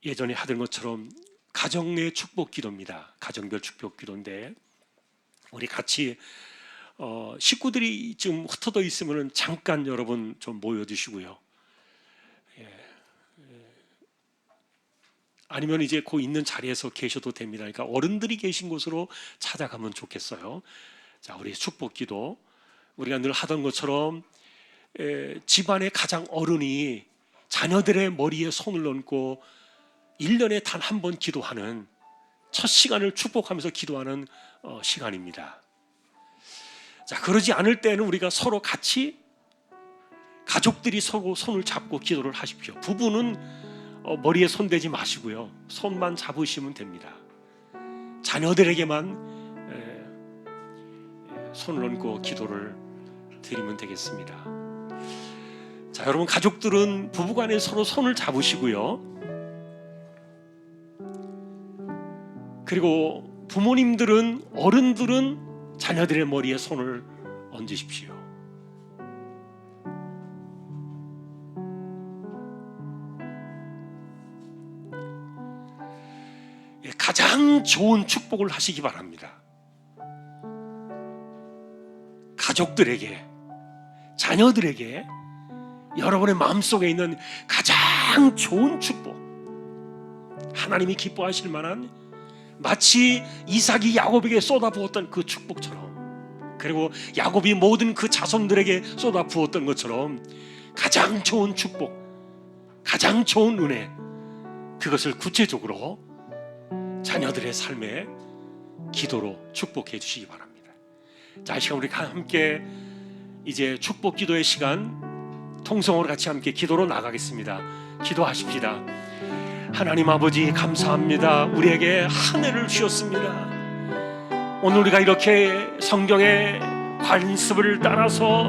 예전에 하던 것처럼 가정 내 축복 기도입니다. 가정별 축복 기도인데 우리 같이 식구들이 좀 흩어져 있으면 잠깐 여러분 좀 모여주시고요. 아니면 이제 그 있는 자리에서 계셔도 됩니다. 그러니까 어른들이 계신 곳으로 찾아가면 좋겠어요. 자, 우리 축복기도 우리가 늘 하던 것처럼 집안의 가장 어른이 자녀들의 머리에 손을 얹고 1년에 단 한 번 기도하는 첫 시간을 축복하면서 기도하는 시간입니다. 자, 그러지 않을 때는 우리가 서로 같이 가족들이 서로 손을 잡고 기도를 하십시오. 부부는 머리에 손 대지 마시고요. 손만 잡으시면 됩니다. 자녀들에게만 손을 얹고 기도를 드리면 되겠습니다. 자, 여러분, 가족들은 부부간에 서로 손을 잡으시고요. 그리고 부모님들은, 어른들은 자녀들의 머리에 손을 얹으십시오. 가장 좋은 축복을 하시기 바랍니다. 가족들에게, 자녀들에게 여러분의 마음속에 있는 가장 좋은 축복, 하나님이 기뻐하실 만한, 마치 이삭이 야곱에게 쏟아부었던 그 축복처럼, 그리고 야곱이 모든 그 자손들에게 쏟아부었던 것처럼 가장 좋은 축복, 가장 좋은 은혜, 그것을 구체적으로 자녀들의 삶에 기도로 축복해 주시기 바랍니다. 자, 이 시간 우리 함께 이제 축복 기도의 시간, 통성으로 같이 함께 기도로 나가겠습니다. 기도하십시다. 하나님 아버지, 감사합니다. 우리에게 한 해를 주셨습니다. 오늘 우리가 이렇게 성경의 관습을 따라서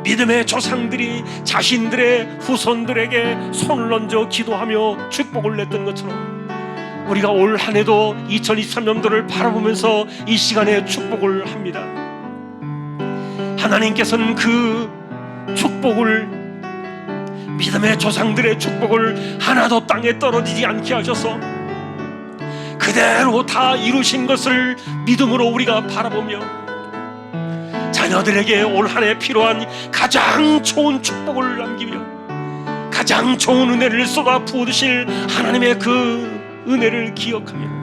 믿음의 조상들이 자신들의 후손들에게 손을 얹어 기도하며 축복을 냈던 것처럼 우리가 올 한 해도 2023년도를 바라보면서 이 시간에 축복을 합니다. 하나님께서는 그 축복을, 믿음의 조상들의 축복을 하나도 땅에 떨어지지 않게 하셔서 그대로 다 이루신 것을 믿음으로 우리가 바라보며 자녀들에게 올 한 해 필요한 가장 좋은 축복을 남기며 가장 좋은 은혜를 쏟아 부어주실 하나님의 그 은혜를 기억하며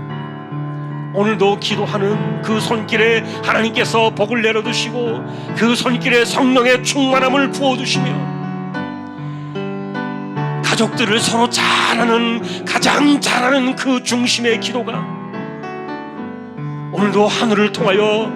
오늘도 기도하는 그 손길에 하나님께서 복을 내려두시고 그 손길에 성령의 충만함을 부어주시며 가족들을 서로 잘하는, 가장 잘하는 그 중심의 기도가 오늘도 하늘을 통하여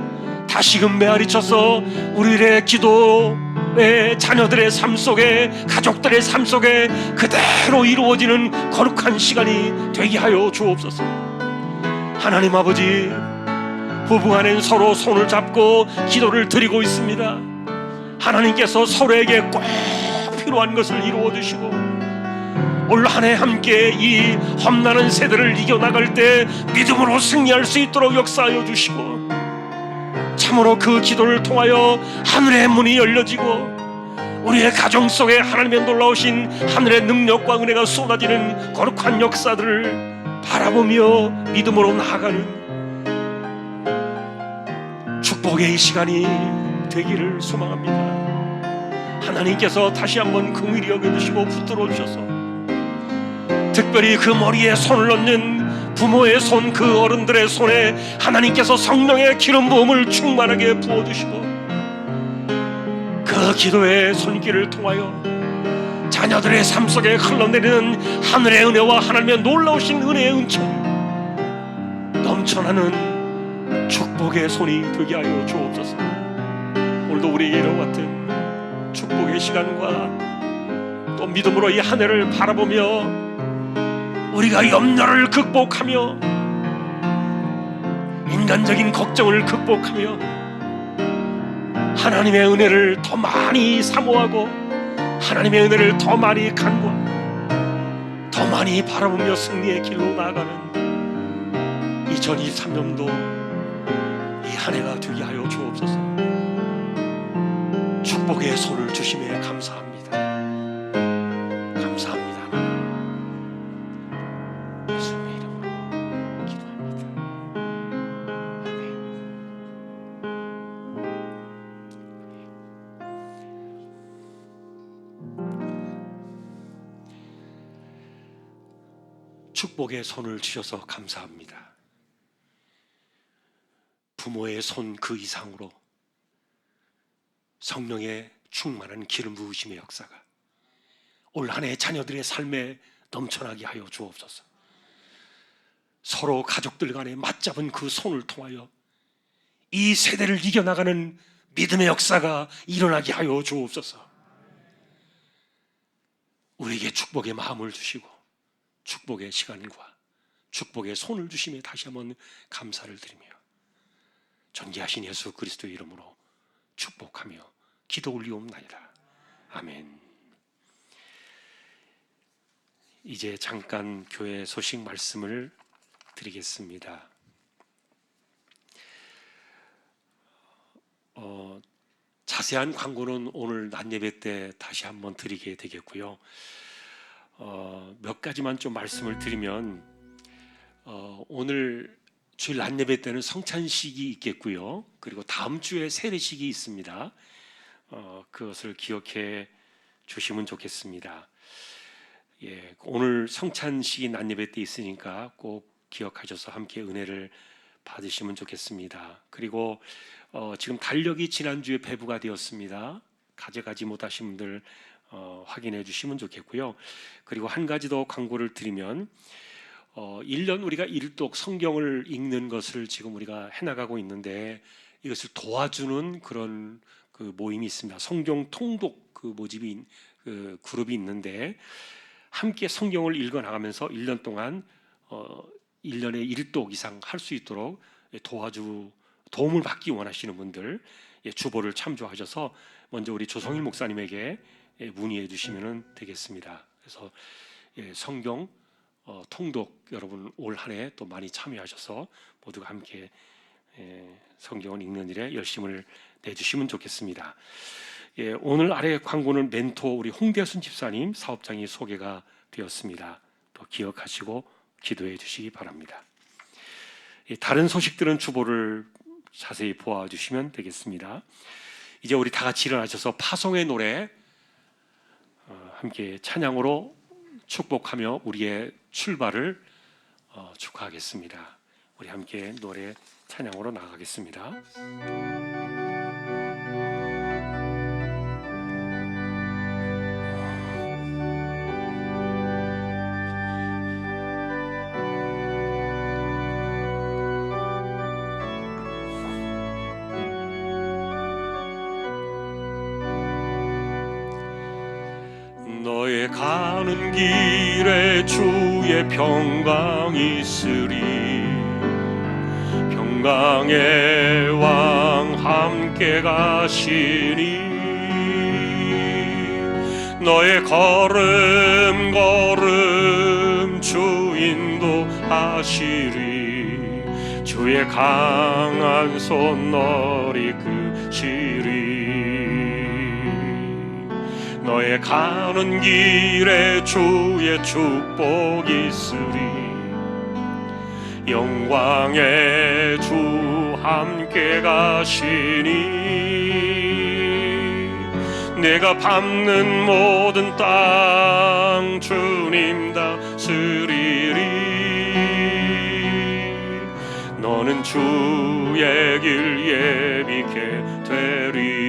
다시금 메아리쳐서 우리의 기도의 자녀들의 삶 속에, 가족들의 삶 속에 그대로 이루어지는 거룩한 시간이 되게 하여 주옵소서. 하나님 아버지, 부부간엔 서로 손을 잡고 기도를 드리고 있습니다. 하나님께서 서로에게 꼭 필요한 것을 이루어 주시고, 올 한 해 함께 이 험난한 세대를 이겨나갈 때 믿음으로 승리할 수 있도록 역사하여 주시고, 참으로 그 기도를 통하여 하늘의 문이 열려지고 우리의 가정 속에 하나님의 놀라우신 하늘의 능력과 은혜가 쏟아지는 거룩한 역사들을 바라보며 믿음으로 나아가는 축복의 이 시간이 되기를 소망합니다. 하나님께서 다시 한번 긍휼히 여겨주시고 붙들어 주셔서 특별히 그 머리에 손을 얹는 부모의 손, 그 어른들의 손에 하나님께서 성령의 기름 부음을 충만하게 부어주시고, 그 기도의 손길을 통하여 자녀들의 삶 속에 흘러내리는 하늘의 은혜와 하나님의 놀라우신 은혜의 은총이 넘쳐나는 축복의 손이 되게 하여 주옵소서. 오늘도 우리에게 이와 같은 축복의 시간과 또 믿음으로 이 한 해를 바라보며 우리가 염려를 극복하며 인간적인 걱정을 극복하며 하나님의 은혜를 더 많이 사모하고 하나님의 은혜를 더 많이 간구하고 더 많이 바라보며 승리의 길로 나아가는 2023년도 이 한 해가 되게 하여 주옵소서. 축복의 손을 주심에 감사합니다. 감사합니다. 예수님의 이름으로 기도합니다. 축복의 손을 주셔서 감사합니다. 부모의 손 그 이상으로 성령의 충만한 기름 부으심의 역사가 올 한 해 자녀들의 삶에 넘쳐나게 하여 주옵소서. 서로 가족들 간에 맞잡은 그 손을 통하여 이 세대를 이겨나가는 믿음의 역사가 일어나게 하여 주옵소서. 우리에게 축복의 마음을 주시고 축복의 시간과 축복의 손을 주심에 다시 한번 감사를 드리며 존귀하신 예수 그리스도의 이름으로 축복하며 기도 올리옵나이다. 아멘. 이제 잠깐 교회 소식 말씀을 드리겠습니다. 자세한 광고는 오늘 낮 예배 때 다시 한번 드리게 되겠고요. 몇 가지만 좀 말씀을 드리면 오늘 주일 낮 예배 때는 성찬식이 있겠고요. 그리고 다음 주에 세례식이 있습니다. 그것을 기억해 주시면 좋겠습니다. 예, 오늘 성찬식이 낮 예배 때 있으니까 꼭 기억하셔서 함께 은혜를 받으시면 좋겠습니다. 그리고 지금 달력이 지난주에 배부가 되었습니다. 가져가지 못하신 분들 확인해 주시면 좋겠고요. 그리고 한 가지 더 광고를 드리면 1년 우리가 일독 성경을 읽는 것을 지금 우리가 해나가고 있는데 이것을 도와주는 그런 그 모임이 있습니다. 성경 통독 그 모집이 그 그룹이 있는데 함께 성경을 읽어 나가면서 1년 동안 1년에 1독 이상 할 수 있도록 도움을 받기 원하시는 분들 주보를 참조하셔서 먼저 우리 조성일 목사님에게 문의해 주시면 되겠습니다. 그래서 성경 통독 여러분 올 한 해 또 많이 참여하셔서 모두가 함께 성경을 읽는 일에 열심을 내주시면 좋겠습니다. 오늘 아래 광고는 멘토 우리 홍대순 집사님 사업장이 소개가 되었습니다. 또 기억하시고 기도해 주시기 바랍니다. 다른 소식들은 주보를 자세히 보아주시면 되겠습니다. 이제 우리 다 같이 일어나셔서 파송의 노래 함께 찬양으로 축복하며 우리의 출발을 축하하겠습니다. 우리 함께 노래 찬양으로 나가겠습니다. 너의 가는 길에 주의 평강 있으리. 평강의 왕 함께 가시니 너의 걸음 걸음 주 인도하시리. 주의 강한 손 너를 이끄시리. 너의 가는 길에 주의 축복 있으리. 영광의 주 함께 가시니 내가 밟는 모든 땅 주님 다스리리. 너는 주의 길 예비케 되리.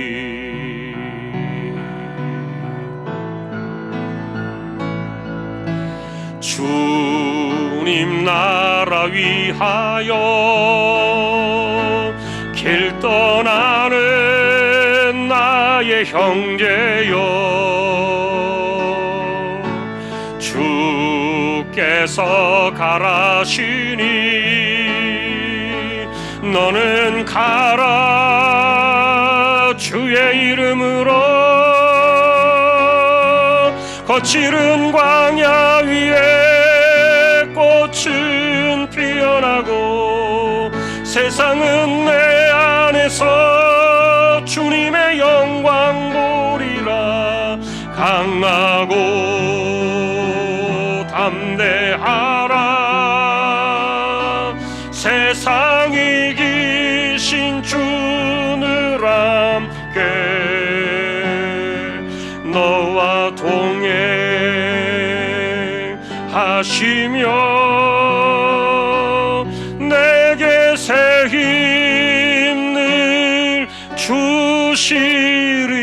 주님 나라 위하여 길 떠나는 나의 형제여, 주께서 가라시니 너는 가라. 주의 이름으로 거칠은 광야 위에 꽃은 피어나고 세상은 내 안에서 주님의 영광 보리라. 강하고 담대하라. 세상 이기신 주를 함께 너와 동행하시며 내게 새 힘을 주시리.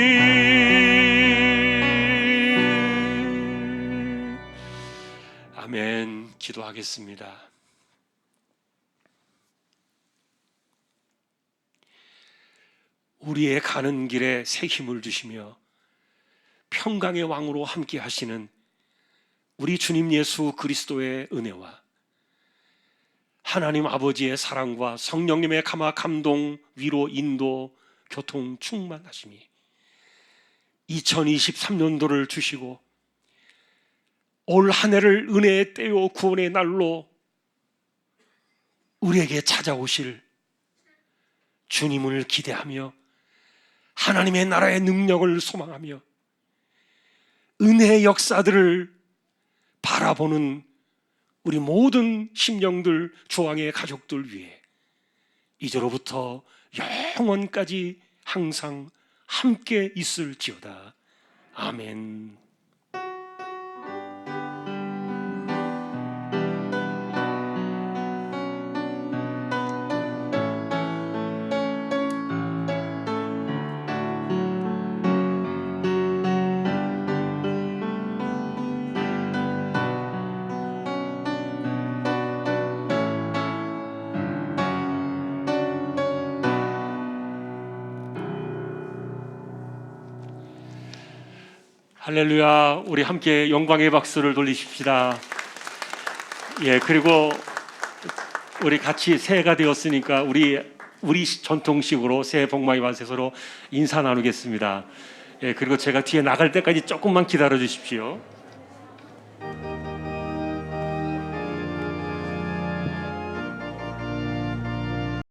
아멘. 기도하겠습니다. 우리의 가는 길에 새 힘을 주시며 평강의 왕으로 함께 하시는 우리 주님 예수 그리스도의 은혜와 하나님 아버지의 사랑과 성령님의 감동, 위로, 인도, 교통, 충만하심이 2023년도를 주시고 올 한 해를 은혜의 때요 구원의 날로 우리에게 찾아오실 주님을 기대하며 하나님의 나라의 능력을 소망하며 은혜의 역사들을 바라보는 우리 모든 심령들, 주왕의 가족들 위해 이제로부터 영원까지 항상 함께 있을지어다. 아멘. 할렐루야. 우리 함께 영광의 박수를 돌리십시다. 예, 그리고 우리 같이 새해가 되었으니까 우리 전통식으로 새해 복 많이 받으세요 서로 인사 나누겠습니다. 예, 그리고 제가 뒤에 나갈 때까지 조금만 기다려 주십시오.